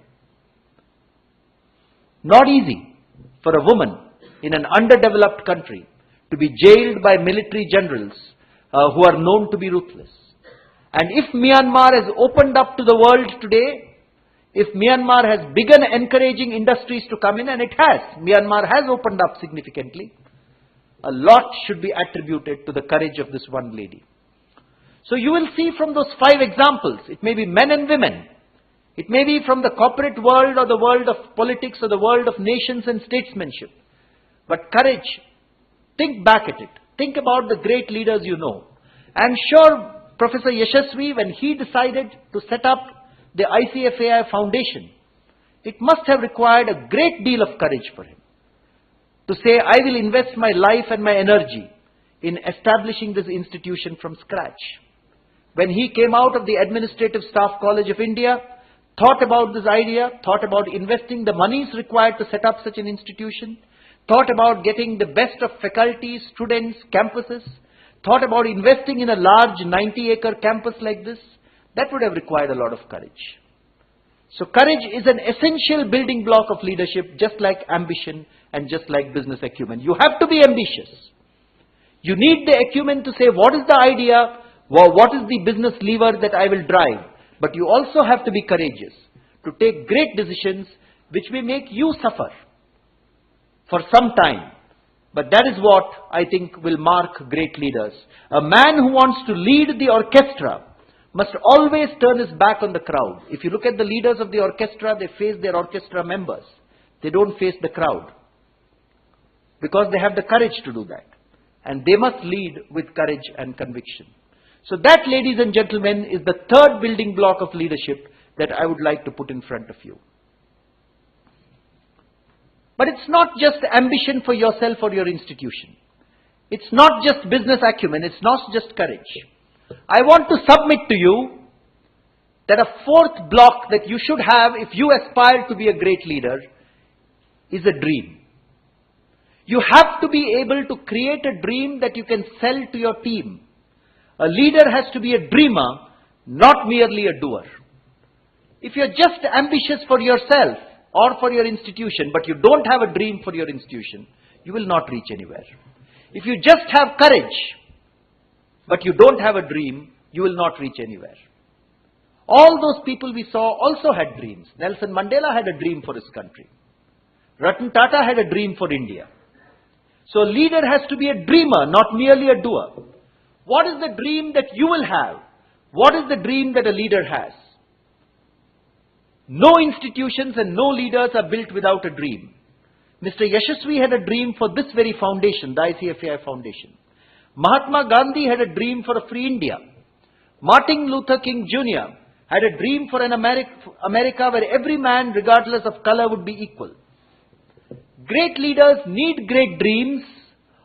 Not easy for a woman in an underdeveloped country to be jailed by military generals who are known to be ruthless. And if Myanmar has opened up to the world today, if Myanmar has begun encouraging industries to come in, and it has, Myanmar has opened up significantly, a lot should be attributed to the courage of this one lady. So you will see from those 5 examples, it may be men and women, it may be from the corporate world or the world of politics or the world of nations and statesmanship. But courage, think back at it. Think about the great leaders you know. I am sure Professor Yashasvi, when he decided to set up the Icfai Foundation, it must have required a great deal of courage for him to say, I will invest my life and my energy in establishing this institution from scratch. When he came out of the Administrative Staff College of India, thought about this idea, thought about investing the monies required to set up such an institution, thought about getting the best of faculty, students, campuses, thought about investing in a large 90-acre campus like this, that would have required a lot of courage. So courage is an essential building block of leadership, just like ambition and just like business acumen. You have to be ambitious. You need the acumen to say, what is the idea, what is the business lever that I will drive? But you also have to be courageous to take great decisions which may make you suffer for some time. But that is what I think will mark great leaders. A man who wants to lead the orchestra must always turn his back on the crowd. If you look at the leaders of the orchestra, they face their orchestra members. They don't face the crowd, because they have the courage to do that. And they must lead with courage and conviction. So that, ladies and gentlemen, is the 3rd building block of leadership that I would like to put in front of you. But it's not just ambition for yourself or your institution. It's not just business acumen. It's not just courage. I want to submit to you that a 4th block that you should have if you aspire to be a great leader is a dream. You have to be able to create a dream that you can sell to your team. A leader has to be a dreamer, not merely a doer. If you're just ambitious for yourself or for your institution, but you don't have a dream for your institution, you will not reach anywhere. If you just have courage, but you don't have a dream, you will not reach anywhere. All those people we saw also had dreams. Nelson Mandela had a dream for his country. Ratan Tata had a dream for India. So a leader has to be a dreamer, not merely a doer. What is the dream that you will have? What is the dream that a leader has? No institutions and no leaders are built without a dream. Mr. Yashasvi had a dream for this very foundation, the Icfai Foundation. Mahatma Gandhi had a dream for a free India. Martin Luther King Jr. had a dream for an America where every man, regardless of color, would be equal. Great leaders need great dreams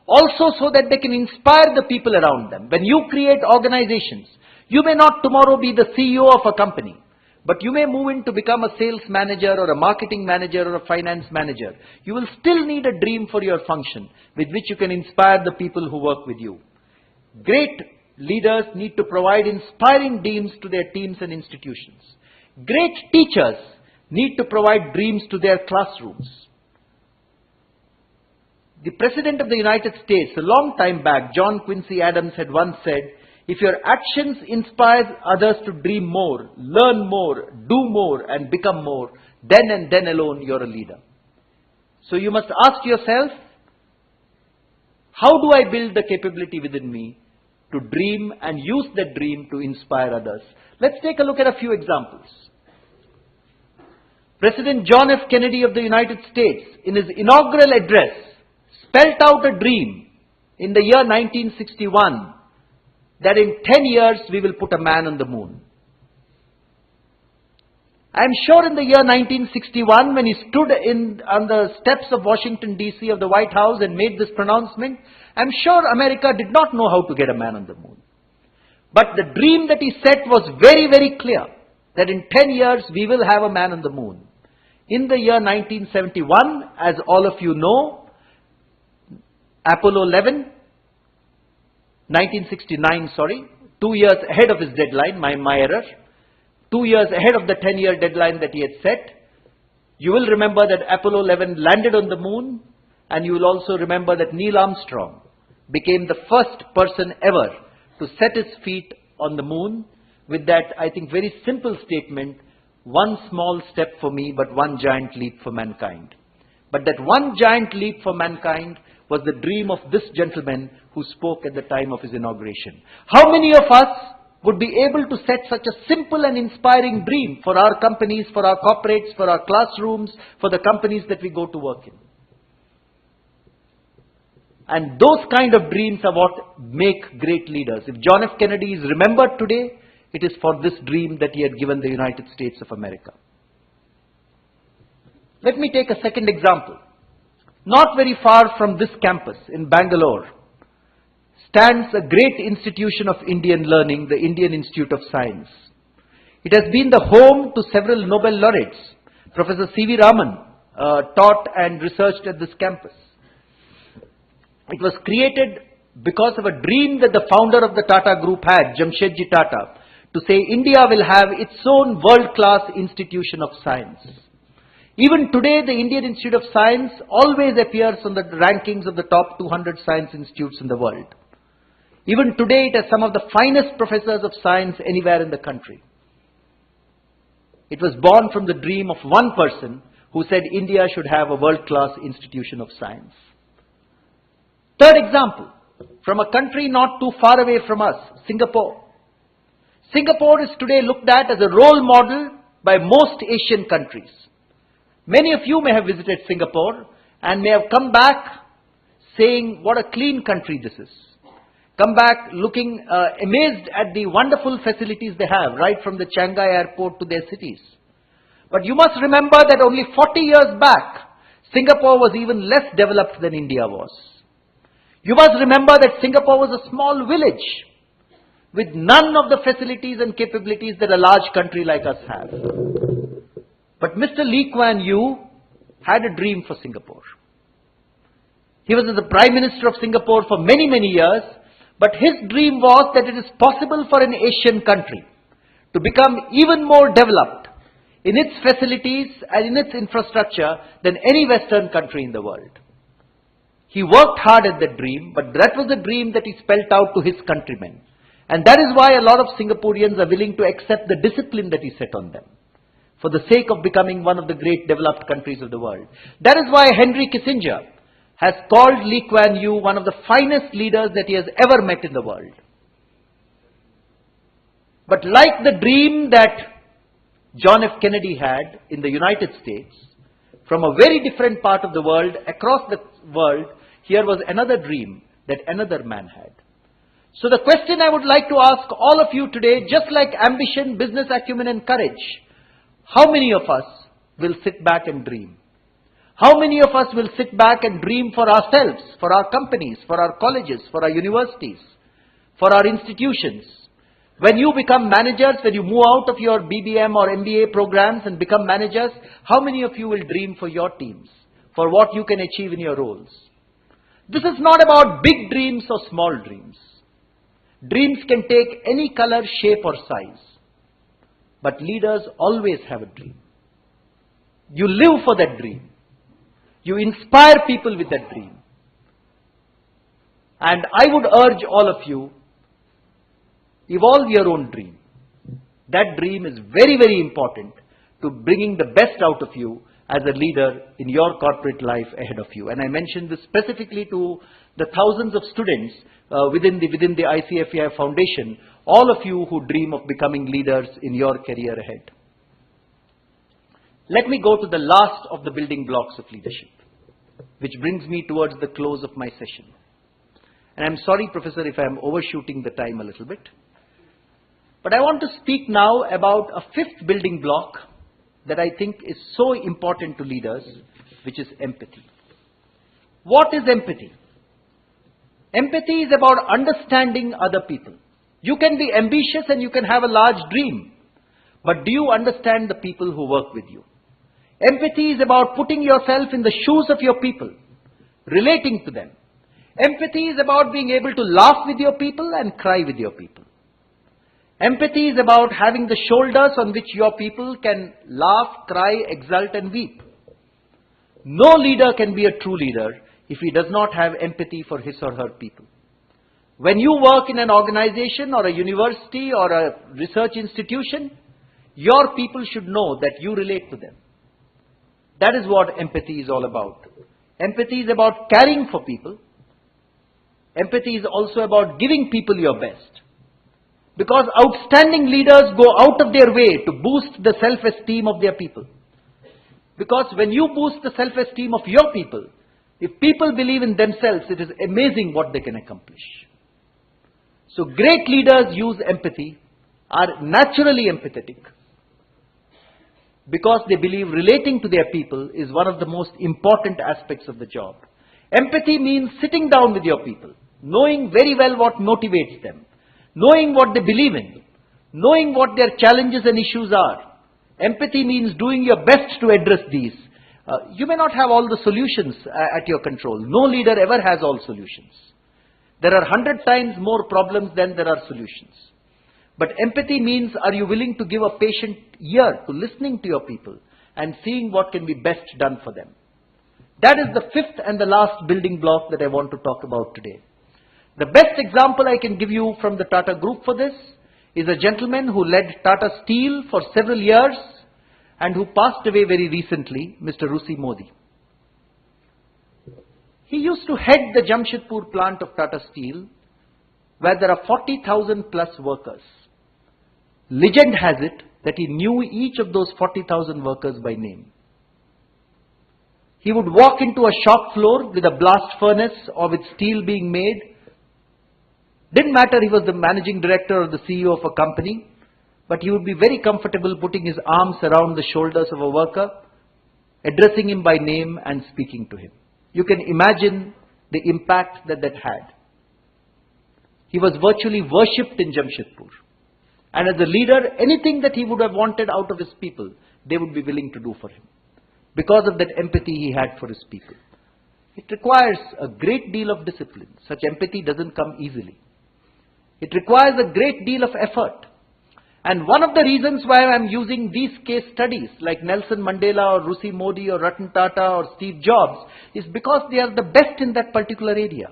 also so that they can inspire the people around them. When you create organizations, you may not tomorrow be the CEO of a company, but you may move in to become a sales manager or a marketing manager or a finance manager. You will still need a dream for your function with which you can inspire the people who work with you. Great leaders need to provide inspiring dreams to their teams and institutions. Great teachers need to provide dreams to their classrooms. The President of the United States, a long time back, John Quincy Adams, had once said, if your actions inspire others to dream more, learn more, do more, and become more, then and then alone you're a leader. So you must ask yourself, how do I build the capability within me to dream and use that dream to inspire others? Let's take a look at a few examples. President John F. Kennedy of the United States, in his inaugural address, spelt out a dream in the year 1961 that in 10 years we will put a man on the moon. I am sure in the year 1961, when he stood on the steps of Washington DC of the White House and made this pronouncement, I am sure America did not know how to get a man on the moon. But the dream that he set was very, very clear, that in 10 years we will have a man on the moon. In the year 1971, as all of you know, Apollo 11, 1969, sorry, 2 years ahead of his deadline, my error, 2 years ahead of the 10-year deadline that he had set. You will remember that Apollo 11 landed on the moon, and you will also remember that Neil Armstrong became the first person ever to set his feet on the moon with that, I think, very simple statement, one small step for me, but one giant leap for mankind. But that one giant leap for mankind was the dream of this gentleman who spoke at the time of his inauguration. How many of us would be able to set such a simple and inspiring dream for our companies, for our corporates, for our classrooms, for the companies that we go to work in? And those kind of dreams are what make great leaders. If John F. Kennedy is remembered today, it is for this dream that he had given the United States of America. Let me take a second example. Not very far from this campus in Bangalore stands a great institution of Indian learning, the Indian Institute of Science. It has been the home to several Nobel laureates. Professor C.V. Raman taught and researched at this campus. It was created because of a dream that the founder of the Tata Group had, Jamshedji Tata, to say India will have its own world-class institution of science. Even today, the Indian Institute of Science always appears on the rankings of the top 200 science institutes in the world. Even today, it has some of the finest professors of science anywhere in the country. It was born from the dream of one person who said India should have a world-class institution of science. Third example, from a country not too far away from us, Singapore. Singapore is today looked at as a role model by most Asian countries. Many of you may have visited Singapore and may have come back saying what a clean country this is. Come back looking amazed at the wonderful facilities they have, right from the Shanghai airport to their cities. But you must remember that only 40 years back, Singapore was even less developed than India was. You must remember that Singapore was a small village with none of the facilities and capabilities that a large country like us have. But Mr. Lee Kuan Yew had a dream for Singapore. He was the Prime Minister of Singapore for many, many years, but his dream was that it is possible for an Asian country to become even more developed in its facilities and in its infrastructure than any Western country in the world. He worked hard at that dream, but that was the dream that he spelled out to his countrymen. And that is why a lot of Singaporeans are willing to accept the discipline that he set on them, for the sake of becoming one of the great developed countries of the world. That is why Henry Kissinger has called Lee Kuan Yew one of the finest leaders that he has ever met in the world. But like the dream that John F. Kennedy had in the United States, from a very different part of the world, across the world, here was another dream that another man had. So the question I would like to ask all of you today, just like ambition, business acumen and courage, how many of us will sit back and dream? How many of us will sit back and dream for ourselves, for our companies, for our colleges, for our universities, for our institutions? When you become managers, when you move out of your BBM or MBA programs and become managers, how many of you will dream for your teams, for what you can achieve in your roles? This is not about big dreams or small dreams. Dreams can take any color, shape or size. But leaders always have a dream. You live for that dream. You inspire people with that dream. And I would urge all of you, evolve your own dream. That dream is very, very important to bringing the best out of you as a leader in your corporate life ahead of you. And I mentioned this specifically to the thousands of students within the Icfai Foundation, all of you who dream of becoming leaders in your career ahead. Let me go to the last of the building blocks of leadership, which brings me towards the close of my session. And I'm sorry, Professor, if I'm overshooting the time a little bit. But I want to speak now about a fifth building block that I think is so important to leaders, which is empathy. What is empathy? Empathy is about understanding other people. You can be ambitious and you can have a large dream, but do you understand the people who work with you? Empathy is about putting yourself in the shoes of your people, relating to them. Empathy is about being able to laugh with your people and cry with your people. Empathy is about having the shoulders on which your people can laugh, cry, exult and weep. No leader can be a true leader if he does not have empathy for his or her people. When you work in an organization or a university or a research institution, your people should know that you relate to them. That is what empathy is all about. Empathy is about caring for people. Empathy is also about giving people your best. Because outstanding leaders go out of their way to boost the self-esteem of their people. Because when you boost the self-esteem of your people, if people believe in themselves, it is amazing what they can accomplish. So great leaders use empathy, are naturally empathetic, because they believe relating to their people is one of the most important aspects of the job. Empathy means sitting down with your people, knowing very well what motivates them, knowing what they believe in, knowing what their challenges and issues are. Empathy means doing your best to address these. You may not have all the solutions at your control. No leader ever has all solutions. There are 100 times more problems than there are solutions. But empathy means, are you willing to give a patient ear to listening to your people and seeing what can be best done for them? That is the fifth and the last building block that I want to talk about today. The best example I can give you from the Tata Group for this is a gentleman who led Tata Steel for several years and who passed away very recently, Mr. Rusi Modi. He used to head the Jamshedpur plant of Tata Steel, where there are 40,000 plus workers. Legend has it that he knew each of those 40,000 workers by name. He would walk into a shop floor with a blast furnace or with steel being made. Didn't matter he was the managing director or the CEO of a company, but he would be very comfortable putting his arms around the shoulders of a worker, addressing him by name and speaking to him. You can imagine the impact that that had. He was virtually worshipped in Jamshedpur. And as a leader, anything that he would have wanted out of his people, they would be willing to do for him, because of that empathy he had for his people. It requires a great deal of discipline. Such empathy doesn't come easily. It requires a great deal of effort. And one of the reasons why I'm using these case studies like Nelson Mandela or Rusi Modi or Ratan Tata or Steve Jobs is because they are the best in that particular area.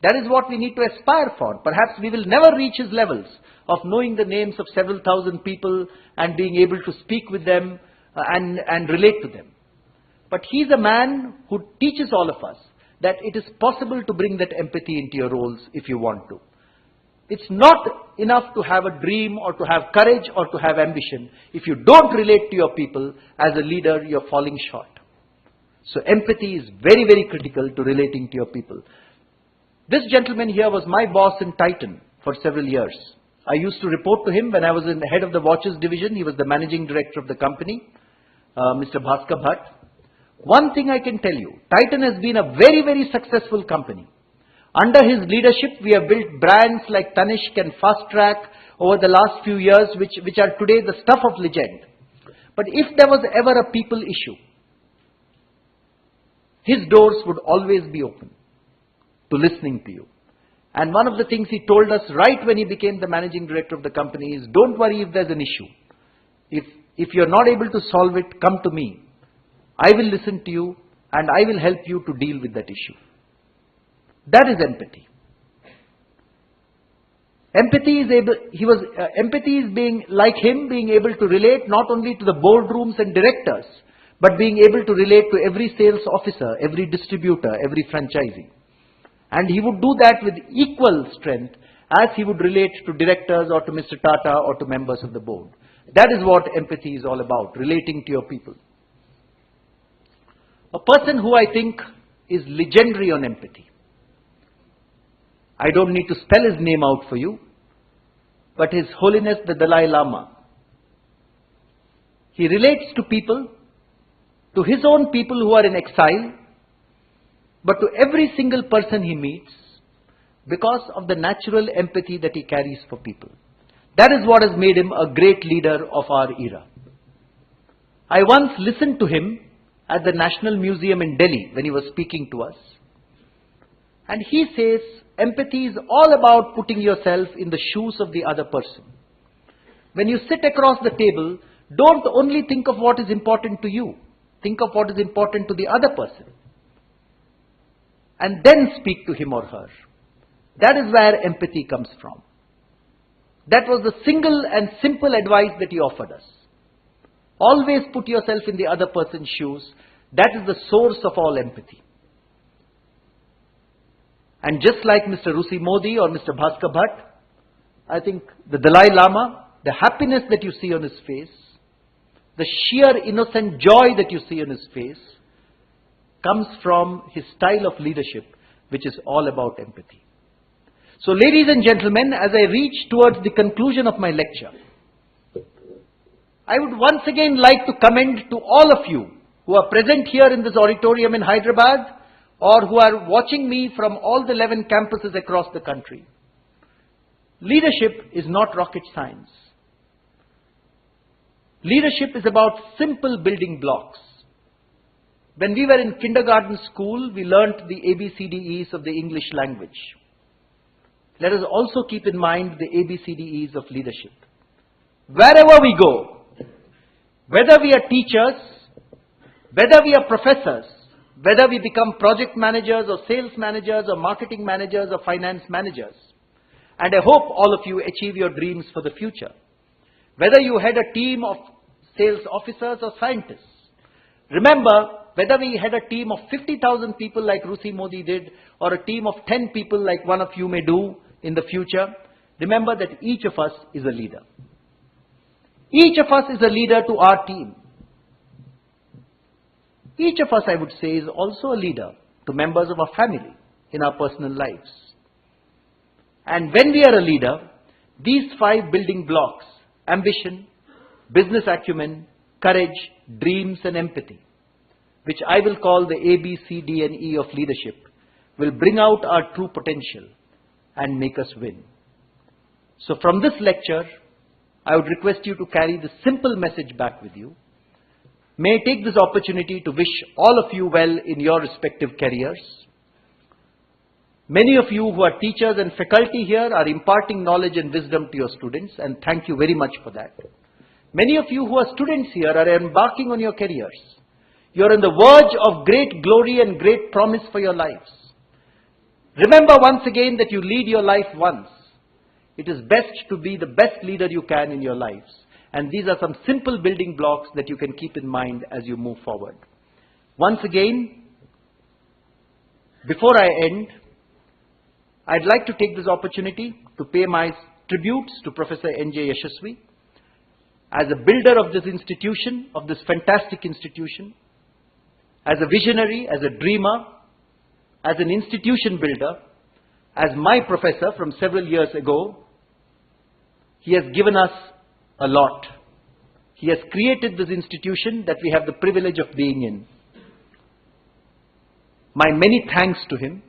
That is what we need to aspire for. Perhaps we will never reach his levels of knowing the names of several thousand people and being able to speak with them and relate to them. But he's a man who teaches all of us that it is possible to bring that empathy into your roles if you want to. It's not enough to have a dream or to have courage or to have ambition. If you don't relate to your people, as a leader, you're falling short. So empathy is very, very critical to relating to your people. This gentleman here was my boss in Titan for several years. I used to report to him when I was in the head of the watches division. He was the managing director of the company, Mr. Bhaskar Bhatt. One thing I can tell you, Titan has been a very, very successful company. Under his leadership, we have built brands like Tanishq and Fast Track over the last few years, which are today the stuff of legend. But if there was ever a people issue, his doors would always be open to listening to you. And one of the things he told us right when he became the managing director of the company is, don't worry if there's an issue. If you're not able to solve it, come to me. I will listen to you and I will help you to deal with that issue. That is empathy. Empathy is being like him, being able to relate not only to the boardrooms and directors, but being able to relate to every sales officer, every distributor, every franchisee. And he would do that with equal strength as he would relate to directors or to Mr. Tata or to members of the board. That is what empathy is all about, relating to your people. A person who I think is legendary on empathy. I don't need to spell his name out for you, but His Holiness the Dalai Lama. He relates to people, to his own people who are in exile, but to every single person he meets, because of the natural empathy that he carries for people. That is what has made him a great leader of our era. I once listened to him at the National Museum in Delhi when he was speaking to us. And he says, empathy is all about putting yourself in the shoes of the other person. When you sit across the table, don't only think of what is important to you. Think of what is important to the other person. And then speak to him or her. That is where empathy comes from. That was the single and simple advice that he offered us. Always put yourself in the other person's shoes. That is the source of all empathy. And just like Mr. Rusi Modi or Mr. Bhaskar Bhatt, I think the Dalai Lama, the happiness that you see on his face, the sheer innocent joy that you see on his face, comes from his style of leadership, which is all about empathy. So ladies and gentlemen, as I reach towards the conclusion of my lecture, I would once again like to commend to all of you who are present here in this auditorium in Hyderabad, or who are watching me from all the 11 campuses across the country. Leadership is not rocket science. Leadership is about simple building blocks. When we were in kindergarten school, we learnt the ABCDEs of the English language. Let us also keep in mind the ABCDEs of leadership. Wherever we go, whether we are teachers, whether we are professors, whether we become project managers or sales managers or marketing managers or finance managers, and I hope all of you achieve your dreams for the future. Whether you head a team of sales officers or scientists, remember, whether we had a team of 50,000 people like Rusi Modi did, or a team of 10 people like one of you may do in the future, remember that each of us is a leader. Each of us is a leader to our team. Each of us, I would say, is also a leader to members of our family in our personal lives. And when we are a leader, these 5 building blocks, ambition, business acumen, courage, dreams and empathy, which I will call the A, B, C, D and E of leadership, will bring out our true potential and make us win. So from this lecture, I would request you to carry this simple message back with you. May I take this opportunity to wish all of you well in your respective careers. Many of you who are teachers and faculty here are imparting knowledge and wisdom to your students, and thank you very much for that. Many of you who are students here are embarking on your careers. You are on the verge of great glory and great promise for your lives. Remember once again that you lead your life once. It is best to be the best leader you can in your lives. And these are some simple building blocks that you can keep in mind as you move forward. Once again, before I end, I'd like to take this opportunity to pay my tributes to Professor N.J. Yashasvi as a builder of this institution, of this fantastic institution, as a visionary, as a dreamer, as an institution builder, as my professor from several years ago. He has given us a lot. He has created this institution that we have the privilege of being in. My many thanks to him,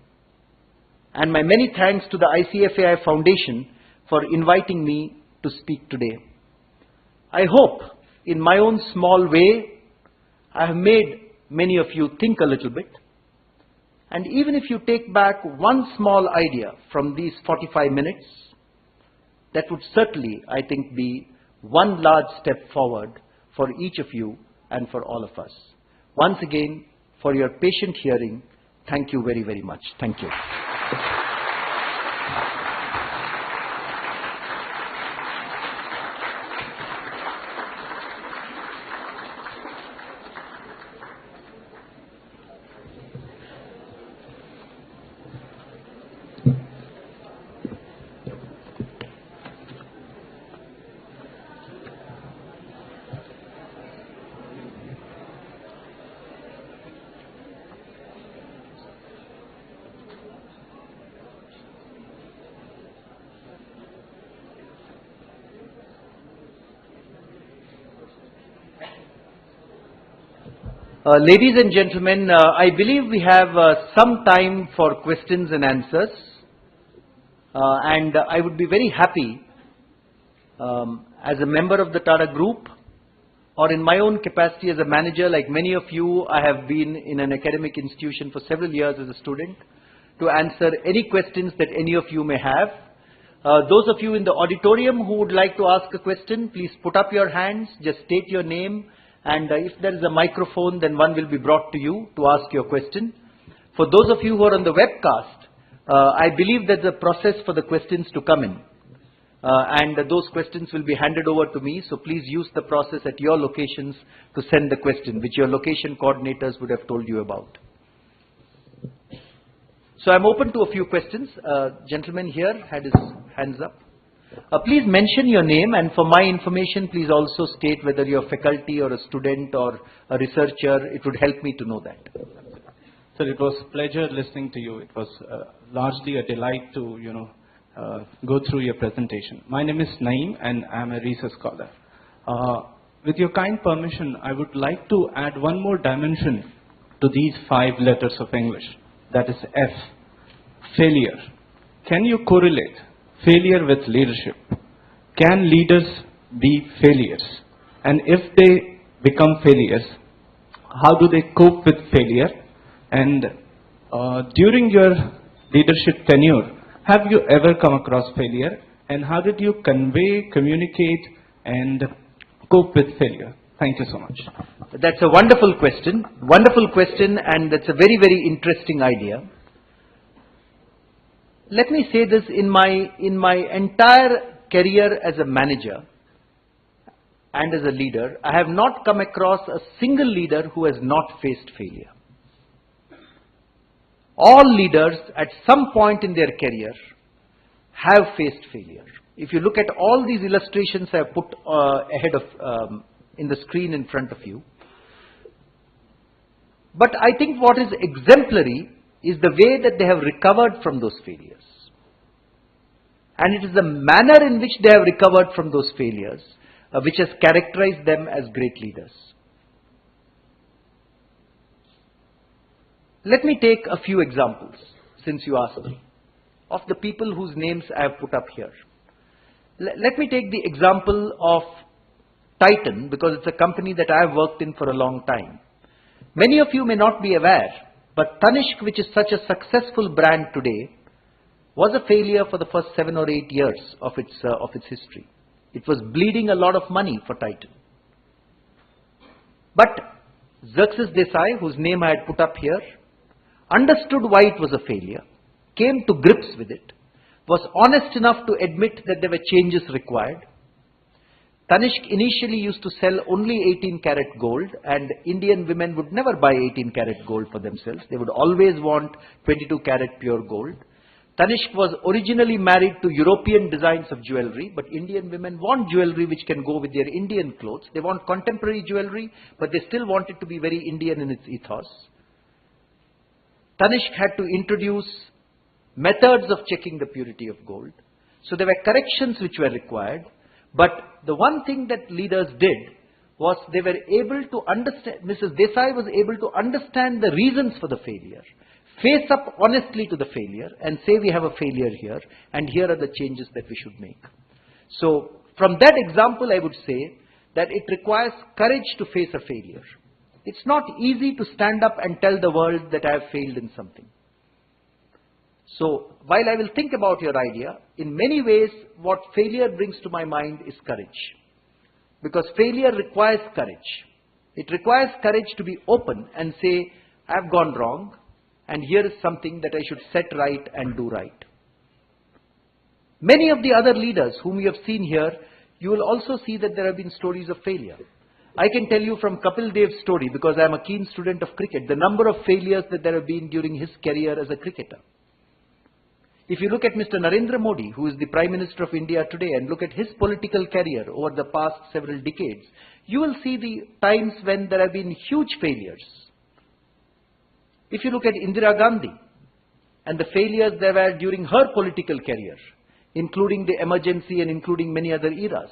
and my many thanks to the Icfai Foundation for inviting me to speak today. I hope, in my own small way, I have made many of you think a little bit. And even if you take back one small idea from these 45 minutes, that would certainly, I think, be one large step forward for each of you and for all of us. Once again, for your patient hearing, thank you very, very much. Thank you. Ladies and gentlemen, I believe we have some time for questions and answers. And I would be very happy as a member of the Tata Group or in my own capacity as a manager. Like many of you, I have been in an academic institution for several years as a student, to answer any questions that any of you may have. Those of you in the auditorium who would like to ask a question, please put up your hands, just state your name, and if there is a microphone, then one will be brought to you to ask your question. For those of you who are on the webcast, I believe there's a process for the questions to come in. And those questions will be handed over to me, so please use the process at your locations to send the question, which your location coordinators would have told you about. So I'm open to a few questions. Gentleman here had his hands up. Please mention your name, and for my information, please also state whether you're faculty or a student or a researcher. It would help me to know that. Sir, it was a pleasure listening to you. It was largely a delight to, go through your presentation. My name is Naeem, and I'm a research scholar. With your kind permission, I would like to add one more dimension to these 5 letters of English. That is F, failure. Can you correlate failure with leadership? Can leaders be failures? And if they become failures, how do they cope with failure? And during your leadership tenure, have you ever come across failure? And how did you convey, communicate, and cope with failure? Thank you so much. That's a wonderful question, and that's a very, very interesting idea. Let me say this, in my entire career as a manager and as a leader, I have not come across a single leader who has not faced failure. All leaders at some point in their career have faced failure. If you look at all these illustrations I have put ahead of in the screen in front of you. But I think what is exemplary is the way that they have recovered from those failures. And it is the manner in which they have recovered from those failures which has characterized them as great leaders. Let me take a few examples, since you asked me, of the people whose names I have put up here. Let me take the example of Titan, because it's a company that I have worked in for a long time. Many of you may not be aware, but Tanishq, which is such a successful brand today, was a failure for the first 7 or 8 years of its history. It was bleeding a lot of money for Titan. But Xerxes Desai, whose name I had put up here, understood why it was a failure, came to grips with it, was honest enough to admit that there were changes required. Tanishq initially used to sell only 18-karat gold, and Indian women would never buy 18-karat gold for themselves. They would always want 22-karat pure gold. Tanishq was originally married to European designs of jewelry, but Indian women want jewelry which can go with their Indian clothes. They want contemporary jewelry, but they still want it to be very Indian in its ethos. Tanishq had to introduce methods of checking the purity of gold. So there were corrections which were required. But the one thing that leaders did was they were able to understand, Mrs. Desai was able to understand the reasons for the failure, face up honestly to the failure and say we have a failure here and here are the changes that we should make. So from that example, I would say that it requires courage to face a failure. It's not easy to stand up and tell the world that I have failed in something. So while I will think about your idea, in many ways what failure brings to my mind is courage. Because failure requires courage. It requires courage to be open and say, I have gone wrong and here is something that I should set right and do right. Many of the other leaders whom you have seen here, you will also see that there have been stories of failure. I can tell you from Kapil Dev's story, because I am a keen student of cricket, the number of failures that there have been during his career as a cricketer. If you look at Mr. Narendra Modi, who is the Prime Minister of India today, and look at his political career over the past several decades, you will see the times when there have been huge failures. If you look at Indira Gandhi and the failures there were during her political career, including the emergency and including many other eras.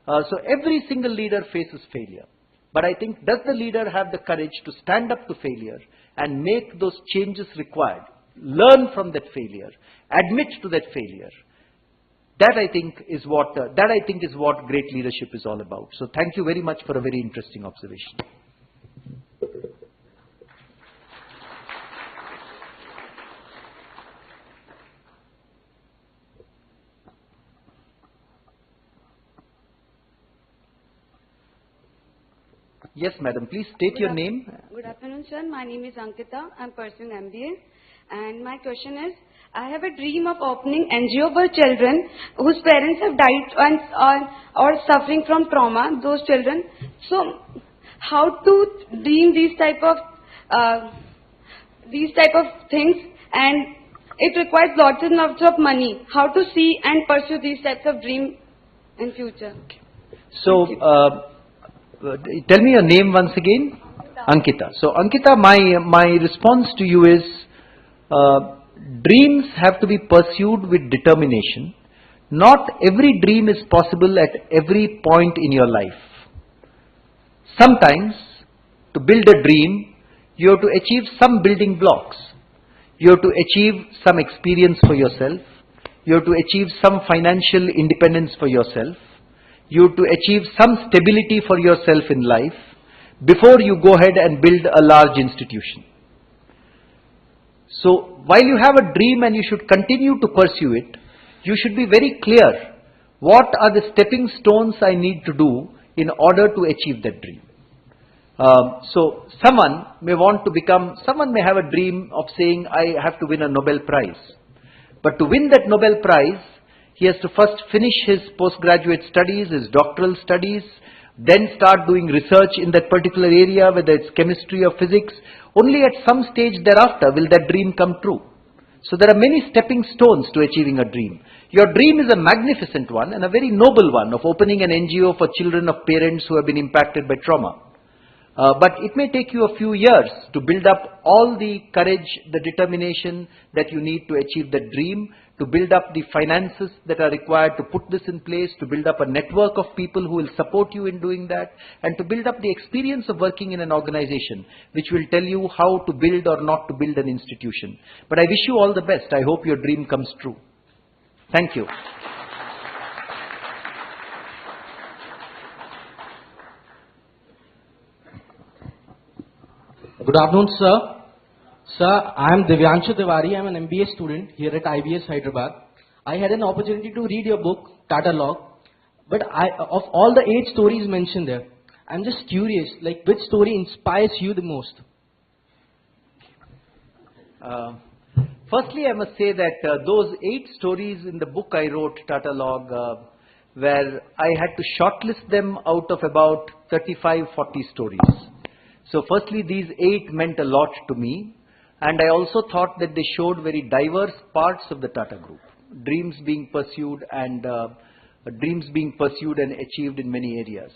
So every single leader faces failure. But I think, does the leader have the courage to stand up to failure and make those changes required, learn from that failure, admit to that failure? That I think is what great leadership is all about. So thank you very much for a very interesting observation. Yes, madam, please state your name. Good afternoon, sir. My name is Ankita. I'm pursuing MBA. And my question is, I have a dream of opening NGO for children whose parents have died or suffering from trauma, those children. So, how to dream these type of things, and it requires lots and lots of money. How to see and pursue these types of dream in future? So, tell me your name once again. Ankita. So, Ankita, my response to you is, dreams have to be pursued with determination. Not every dream is possible at every point in your life. Sometimes, to build a dream, you have to achieve some building blocks. You have to achieve some experience for yourself. You have to achieve some financial independence for yourself. You have to achieve some stability for yourself in life before you go ahead and build a large institution. So, while you have a dream and you should continue to pursue it, you should be very clear what are the stepping stones I need to do in order to achieve that dream. So, someone may have a dream of saying, I have to win a Nobel Prize. But to win that Nobel Prize, he has to first finish his postgraduate studies, his doctoral studies, then start doing research in that particular area, whether it's chemistry or physics. Only at some stage thereafter will that dream come true. So there are many stepping stones to achieving a dream. Your dream is a magnificent one and a very noble one of opening an NGO for children of parents who have been impacted by trauma. But it may take you a few years to build up all the courage, the determination that you need to achieve that dream, to build up the finances that are required to put this in place, to build up a network of people who will support you in doing that, and to build up the experience of working in an organization which will tell you how to build or not to build an institution. But I wish you all the best. I hope your dream comes true. Thank you. Good afternoon, sir. Sir, I am Divyanshu Tiwari. I am an MBA student here at IBS Hyderabad. I had an opportunity to read your book, Tata Log. But of all the 8 stories mentioned there, I am just curious, like which story inspires you the most? Firstly, I must say that those 8 stories in the book I wrote, Tata Log, where I had to shortlist them out of about 35-40 stories. So firstly, these 8 meant a lot to me, and I also thought that they showed very diverse parts of the Tata Group, dreams being pursued and achieved in many areas.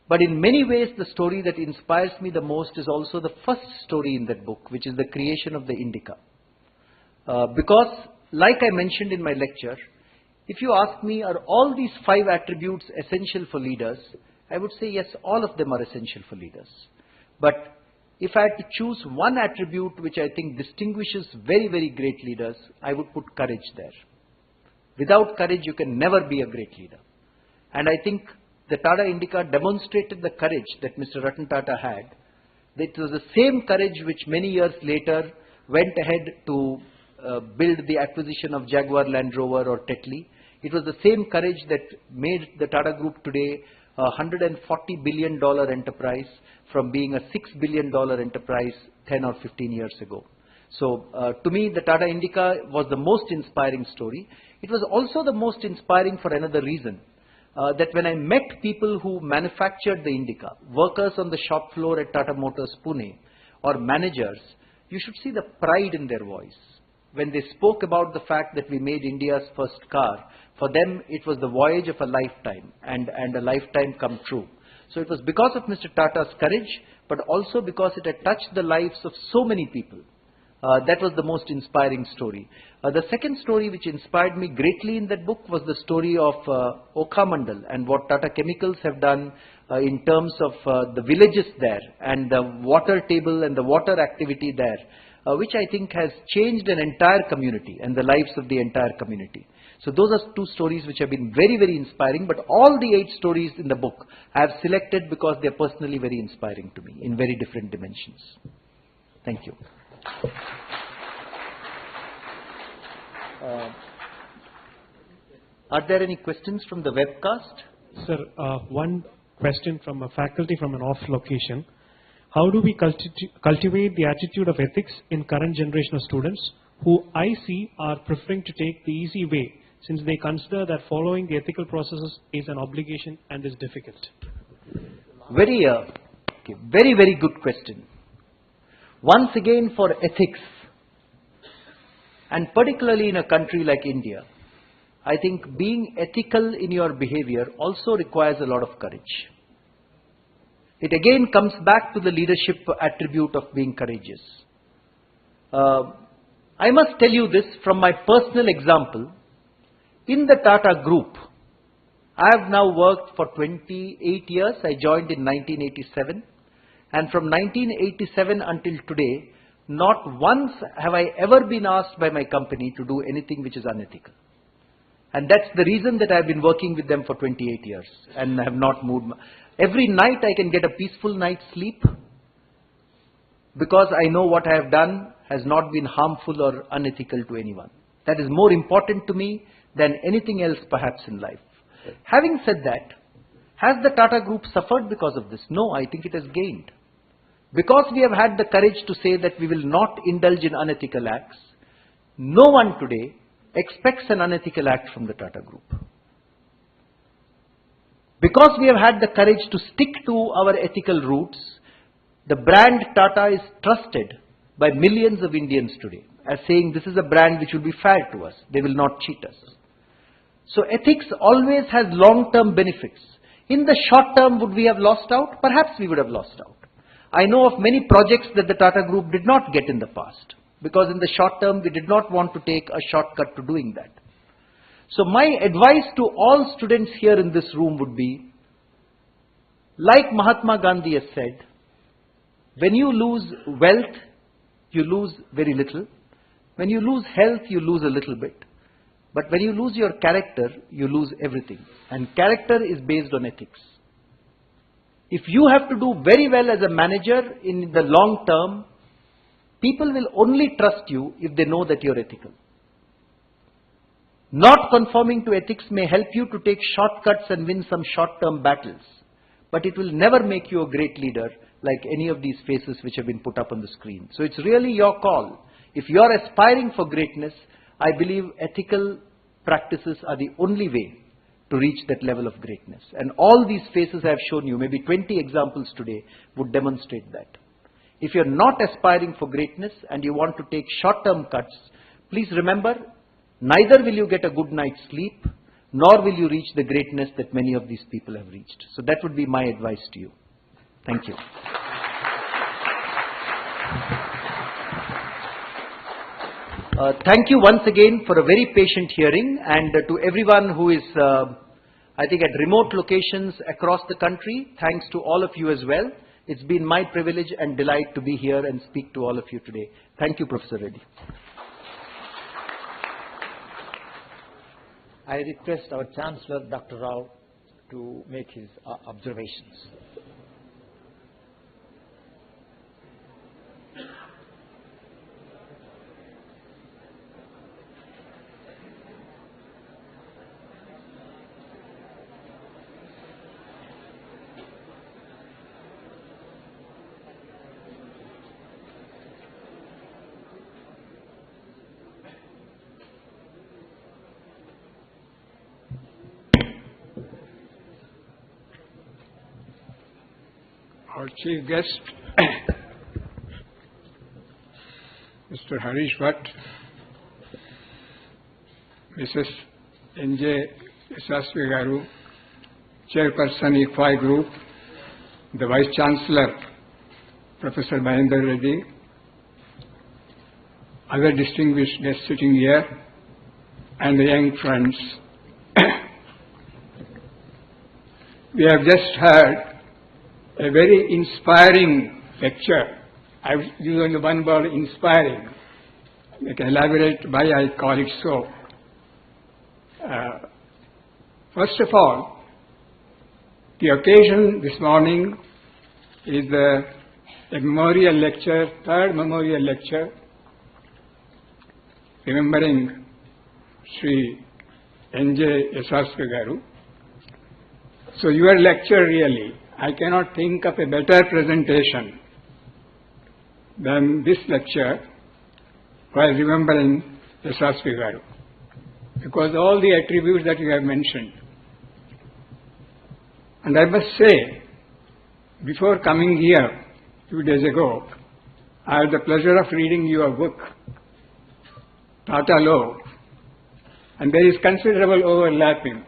But in many ways, the story that inspires me the most is also the first story in that book, which is the creation of the Indica. Because, like I mentioned in my lecture, if you ask me, are all these 5 attributes essential for leaders? I would say yes, all of them are essential for leaders. But if I had to choose one attribute which I think distinguishes very, very great leaders, I would put courage there. Without courage, you can never be a great leader. And I think the Tata Indica demonstrated the courage that Mr. Ratan Tata had. It was the same courage which many years later went ahead to build the acquisition of Jaguar Land Rover or Tetley. It was the same courage that made the Tata Group today a $140 billion enterprise from being a $6 billion enterprise 10 or 15 years ago. So to me, the Tata Indica was the most inspiring story. It was also the most inspiring for another reason. That when I met people who manufactured the Indica, workers on the shop floor at Tata Motors Pune, or managers, you should see the pride in their voice. When they spoke about the fact that we made India's first car, for them it was the voyage of a lifetime and a lifetime come true. So it was because of Mr. Tata's courage, but also because it had touched the lives of so many people. That was the most inspiring story. The second story which inspired me greatly in that book was the story of Okhamandal and what Tata Chemicals have done in terms of the villages there and the water table and the water activity there, which I think has changed an entire community and the lives of the entire community. So those are two stories which have been very, very inspiring, but all the 8 stories in the book I have selected because they are personally very inspiring to me in very different dimensions. Thank you. Are there any questions from the webcast? Sir, one question from a faculty from an off location. How do we cultivate the attitude of ethics in current generation of students who I see are preferring to take the easy way since they consider that following the ethical processes is an obligation and is difficult? Very, very good question. Once again, for ethics, and particularly in a country like India, I think being ethical in your behavior also requires a lot of courage. It again comes back to the leadership attribute of being courageous. I must tell you this from my personal example. In the Tata Group, I have now worked for 28 years. I joined in 1987. And from 1987 until today, not once have I ever been asked by my company to do anything which is unethical. And that's the reason that I've been working with them for 28 years and have not moved. Every night I can get a peaceful night's sleep because I know what I have done has not been harmful or unethical to anyone. That is more important to me than anything else perhaps in life. Having said that, has the Tata Group suffered because of this? No, I think it has gained. Because we have had the courage to say that we will not indulge in unethical acts, no one today expects an unethical act from the Tata Group. Because we have had the courage to stick to our ethical roots, the brand Tata is trusted by millions of Indians today as saying this is a brand which will be fair to us, they will not cheat us. So ethics always has long-term benefits. In the short term, would we have lost out? Perhaps we would have lost out. I know of many projects that the Tata Group did not get in the past because in the short term we did not want to take a shortcut to doing that. So my advice to all students here in this room would be, like Mahatma Gandhi has said, when you lose wealth, you lose very little. When you lose health, you lose a little bit. But when you lose your character, you lose everything. And character is based on ethics. If you have to do very well as a manager in the long term, people will only trust you if they know that you're ethical. Not conforming to ethics may help you to take shortcuts and win some short-term battles, but it will never make you a great leader like any of these faces which have been put up on the screen. So it's really your call. If you're aspiring for greatness, I believe ethical practices are the only way to reach that level of greatness. And all these faces I have shown you, maybe 20 examples today, would demonstrate that. If you're not aspiring for greatness and you want to take short-term cuts, please remember, neither will you get a good night's sleep, nor will you reach the greatness that many of these people have reached. So that would be my advice to you. Thank you. Thank you once again for a very patient hearing, and to everyone who is, I think, at remote locations across the country, thanks to all of you as well. It's been my privilege and delight to be here and speak to all of you today. Thank you, Professor Reddy. I request our Chancellor, Dr. Rao, to make his observations. Our chief guest, Mr. Harish Bhatt, Mrs. N.J. Sasvi Garu, Chairperson Icfai Group, the Vice Chancellor, Professor Mahendra Reddy, other distinguished guests sitting here, and the young friends. We have just heard a very inspiring lecture. I was using the one word, inspiring. I can elaborate why I call it so. First of all, the occasion this morning is a memorial lecture, third memorial lecture, remembering Sri N.J. Yasasvi Garu. So your lecture really, I cannot think of a better presentation than this lecture while remembering Yasasvi Garu. Because all the attributes that you have mentioned. And I must say, before coming here 2 days ago, I had the pleasure of reading your book, Tata Law, and there is considerable overlapping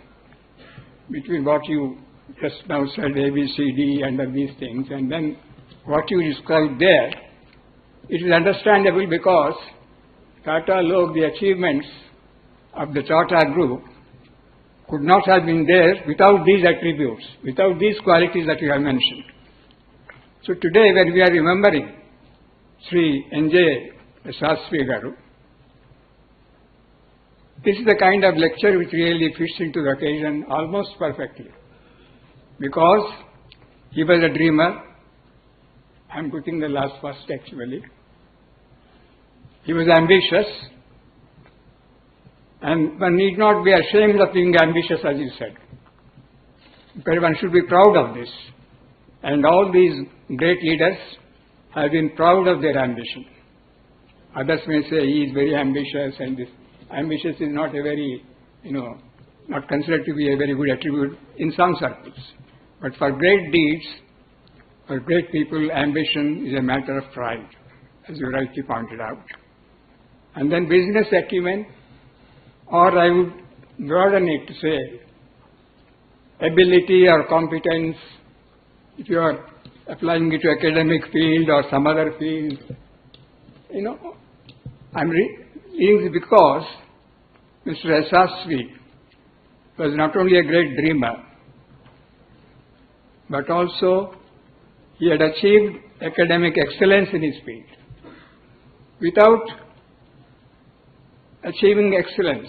between what you just now said, A, B, C, D, and these things, and then what you described there. It is understandable because Tata Law, the achievements of the Tata Group, could not have been there without these attributes, without these qualities that you have mentioned. So today, when we are remembering Sri N.J. Yasasvi Garu, this is the kind of lecture which really fits into the occasion almost perfectly. Because he was a dreamer. I am putting the last first actually. He was ambitious. And one need not be ashamed of being ambitious, as you said. But one should be proud of this. And all these great leaders have been proud of their ambition. Others may say he is very ambitious, and this ambitious is not a very, not considered to be a very good attribute in some circles. But for great deeds, for great people, ambition is a matter of pride, as you rightly pointed out. And then business acumen, or I would broaden it to say ability or competence, if you are applying it to academic field or some other field. I'm reading this because Mr. Yasasvi was not only a great dreamer, but also he had achieved academic excellence in his field. Without achieving excellence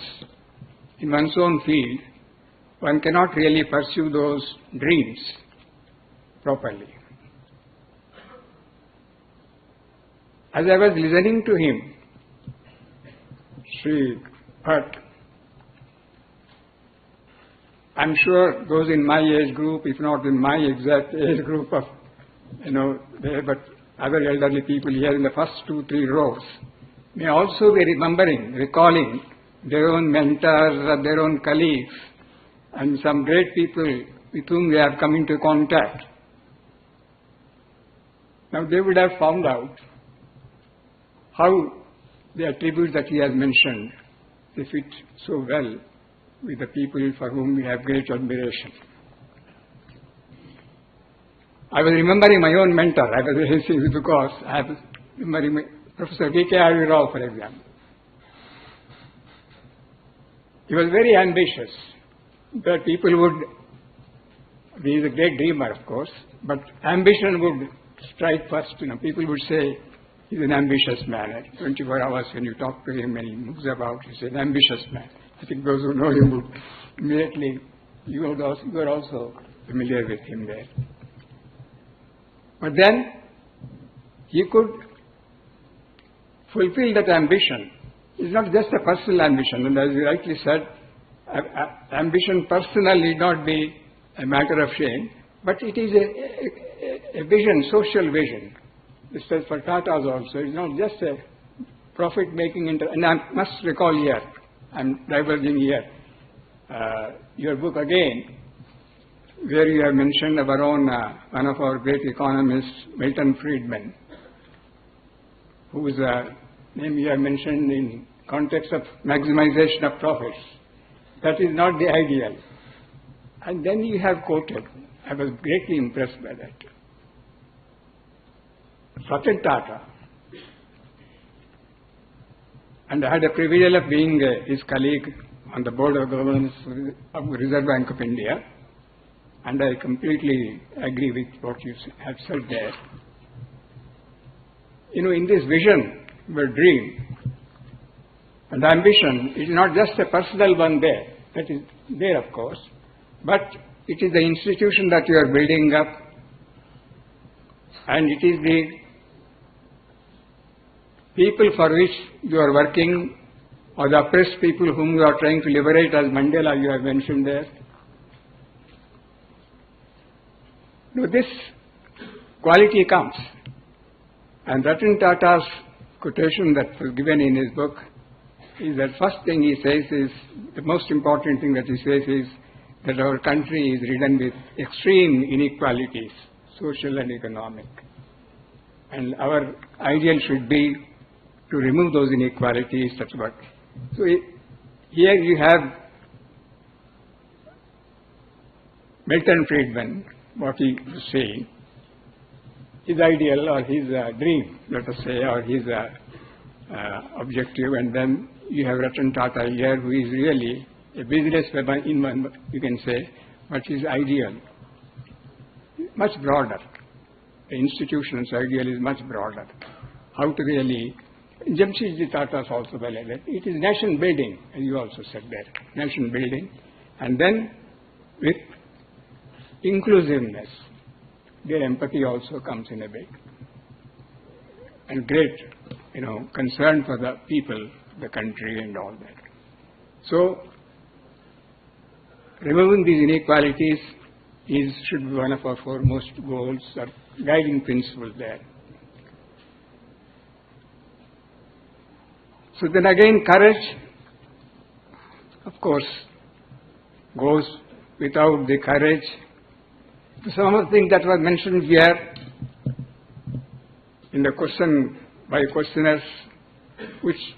in one's own field, one cannot really pursue those dreams properly. As I was listening to him, Sri Bhatt, I'm sure those in my age group, if not in my exact age group of, there, but other elderly people here in the first 2-3 rows, may also be recalling their own mentors or their own colleagues and some great people with whom they have come into contact. Now they would have found out how the attributes that he has mentioned, they fit so well with the people for whom we have great admiration. I was remembering my own mentor. I was racing because I was remembering Professor V.K. Rao, for example. He was very ambitious. But people would, he is a great dreamer, of course, but ambition would strike first. People would say, he's an ambitious man. At 24 hours when you talk to him and he moves about, he's an ambitious man. I think those who know him would immediately, you are also familiar with him there. But then, he could fulfill that ambition. It's not just a personal ambition, and as you rightly said, ambition personal need not be a matter of shame, but it is a vision, social vision. This is for Tatas also. It's not just a profit-making, and I must recall here, I'm diverging here, your book again, where you have mentioned our own, one of our great economists, Milton Friedman, whose name you have mentioned in context of maximization of profits. That is not the ideal. And then you have quoted, I was greatly impressed by that. Ratan Tata And I had the privilege of being his colleague on the Board of Governors of Reserve Bank of India. And I completely agree with what you have said there. You know, in this vision, your dream and ambition, it is not just a personal one there. That is there, of course. But it is the institution that you are building up, and it is the people for which you are working, or the oppressed people whom you are trying to liberate, as Mandela you have mentioned there. Now this quality comes. And Ratan Tata's quotation that was given in his book is that first thing he says is, the most important thing that he says is that our country is ridden with extreme inequalities, social and economic. And our ideal should be to remove those inequalities, that's what. So here you have Milton Friedman, what he was saying, his ideal or his dream, let us say, or his objective, and then you have Ratan Tata here, who is really a businessman in one, you can say, but his ideal much broader. The institution's ideal is much broader. How to really, Jamshedji Tata is also well added. It is nation building, as you also said there, nation building, and then with inclusiveness. Their empathy also comes in a bit, and great, concern for the people, the country, and all that. So, removing these inequalities should be one of our foremost goals or guiding principles there. So then again, courage, of course, goes without the courage. Some of the things that were mentioned here in the question by questioners, which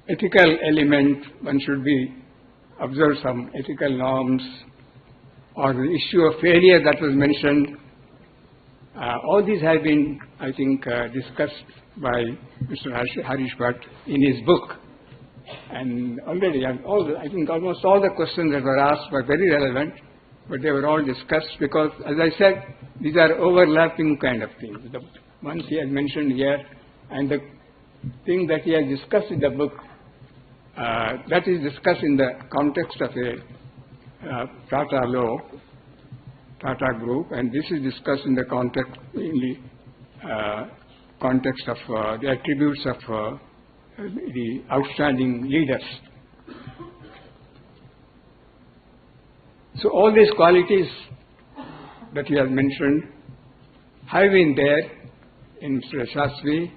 ethical element, one should be observe some ethical norms, or the issue of failure that was mentioned. All these have been, I think, discussed by Mr. Harish Bhatt in his book. And already, I think almost all the questions that were asked were very relevant, but they were all discussed because, as I said, these are overlapping kind of things. The ones he has mentioned here, and the thing that he has discussed in the book, that is discussed in the context of a Tata law, Tata group, and this is discussed in the context of the attributes of the outstanding leaders. So all these qualities that you have mentioned have been there in Mr. Shastri,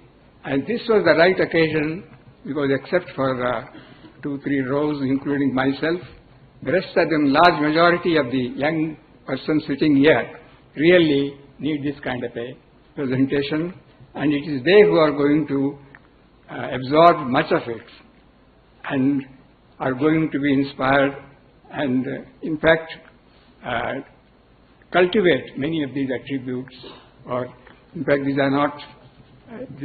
and this was the right occasion because except for 2-3 rows, including myself, the rest of them, large majority of the young persons sitting here really need this kind of a presentation, and it is they who are going to absorb much of it and are going to be inspired and in fact cultivate many of these attributes, or in fact these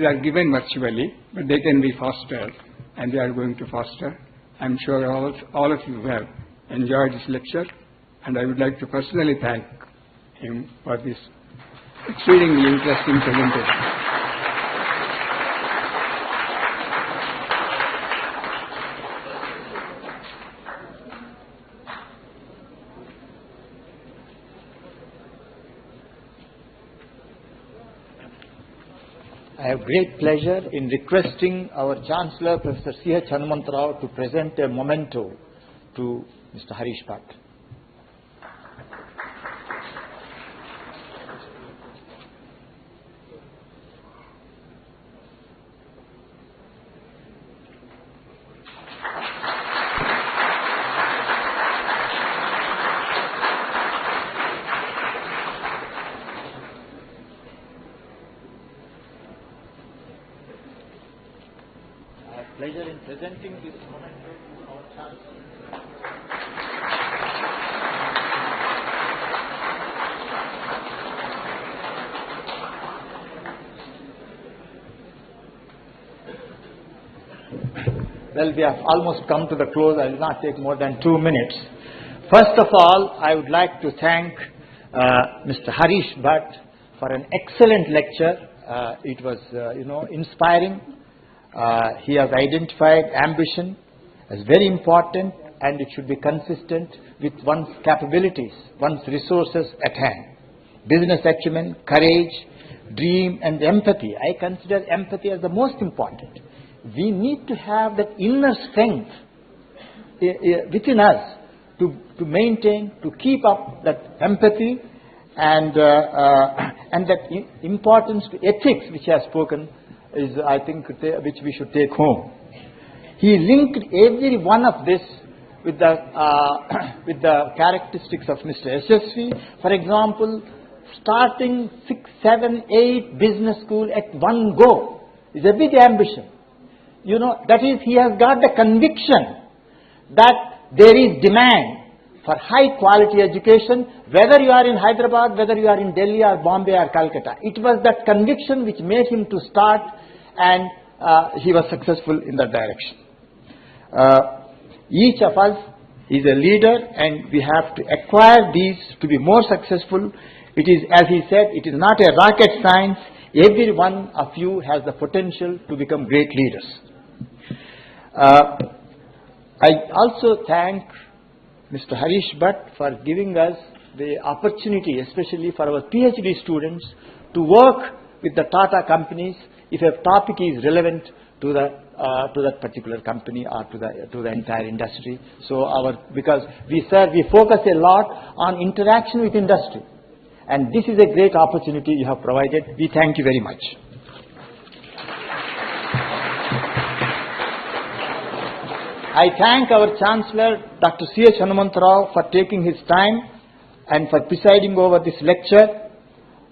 are given virtually, but they can be fostered, and they are going to foster. I'm sure all of you have enjoyed this lecture, and I would like to personally thank him for this exceedingly interesting presentation. I have great pleasure in requesting our Chancellor, Professor C.H. Hanumantarao, to present a memento to Mr. Harish Bhatt. Pleasure in presenting this memento to our Chancellor. Well, we have almost come to the close. I will not take more than 2 minutes. First of all, I would like to thank Mr. Harish Bhatt for an excellent lecture. It was, inspiring. He has identified ambition as very important, and it should be consistent with one's capabilities, one's resources at hand. Business acumen, courage, dream, and empathy. I consider empathy as the most important. We need to have that inner strength within us to maintain, to keep up that empathy and that importance to ethics which he has spoken is, I think, which we should take home. He linked every one of this with the characteristics of Mr. SSV. For example, starting 6, 7, 8 business school at one go is a big ambition. That is, he has got the conviction that there is demand for high quality education, whether you are in Hyderabad, whether you are in Delhi or Bombay or Calcutta. It was that conviction which made him to start, and he was successful in that direction. Each of us is a leader, and we have to acquire these to be more successful. It is, as he said, it is not a rocket science. Every one of you has the potential to become great leaders. I also thank Mr. Harish Bhatt for giving us the opportunity, especially for our PhD students, to work with the Tata companies if a topic is relevant to that particular company or to the entire industry. So because we focus a lot on interaction with industry, and this is a great opportunity you have provided. We thank you very much. I thank our Chancellor, Dr. C.H. Hanumantarao, for taking his time and for presiding over this lecture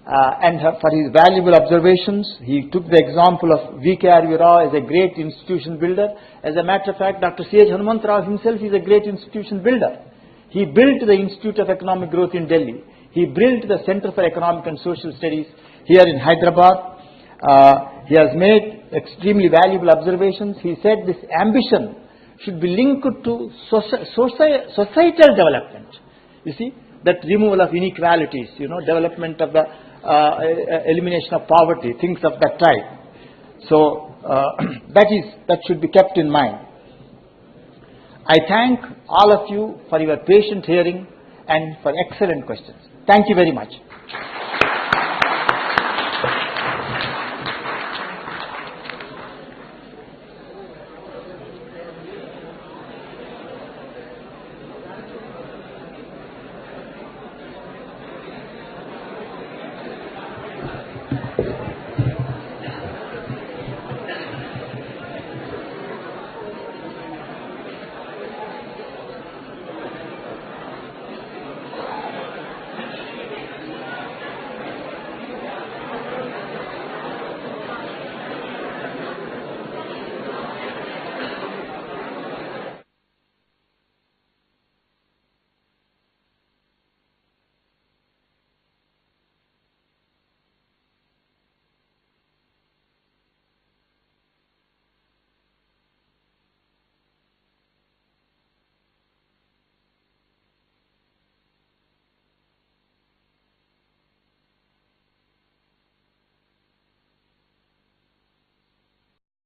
and for his valuable observations. He took the example of V.K.R.V. Rao as a great institution builder. As a matter of fact, Dr. C.H. Hanumantarao himself is a great institution builder. He built the Institute of Economic Growth in Delhi. He built the Center for Economic and Social Studies here in Hyderabad. He has made extremely valuable observations. He said this ambition should be linked to societal development. You see, that removal of inequalities, development of the elimination of poverty, things of that type. So that should be kept in mind. I thank all of you for your patient hearing and for excellent questions. Thank you very much.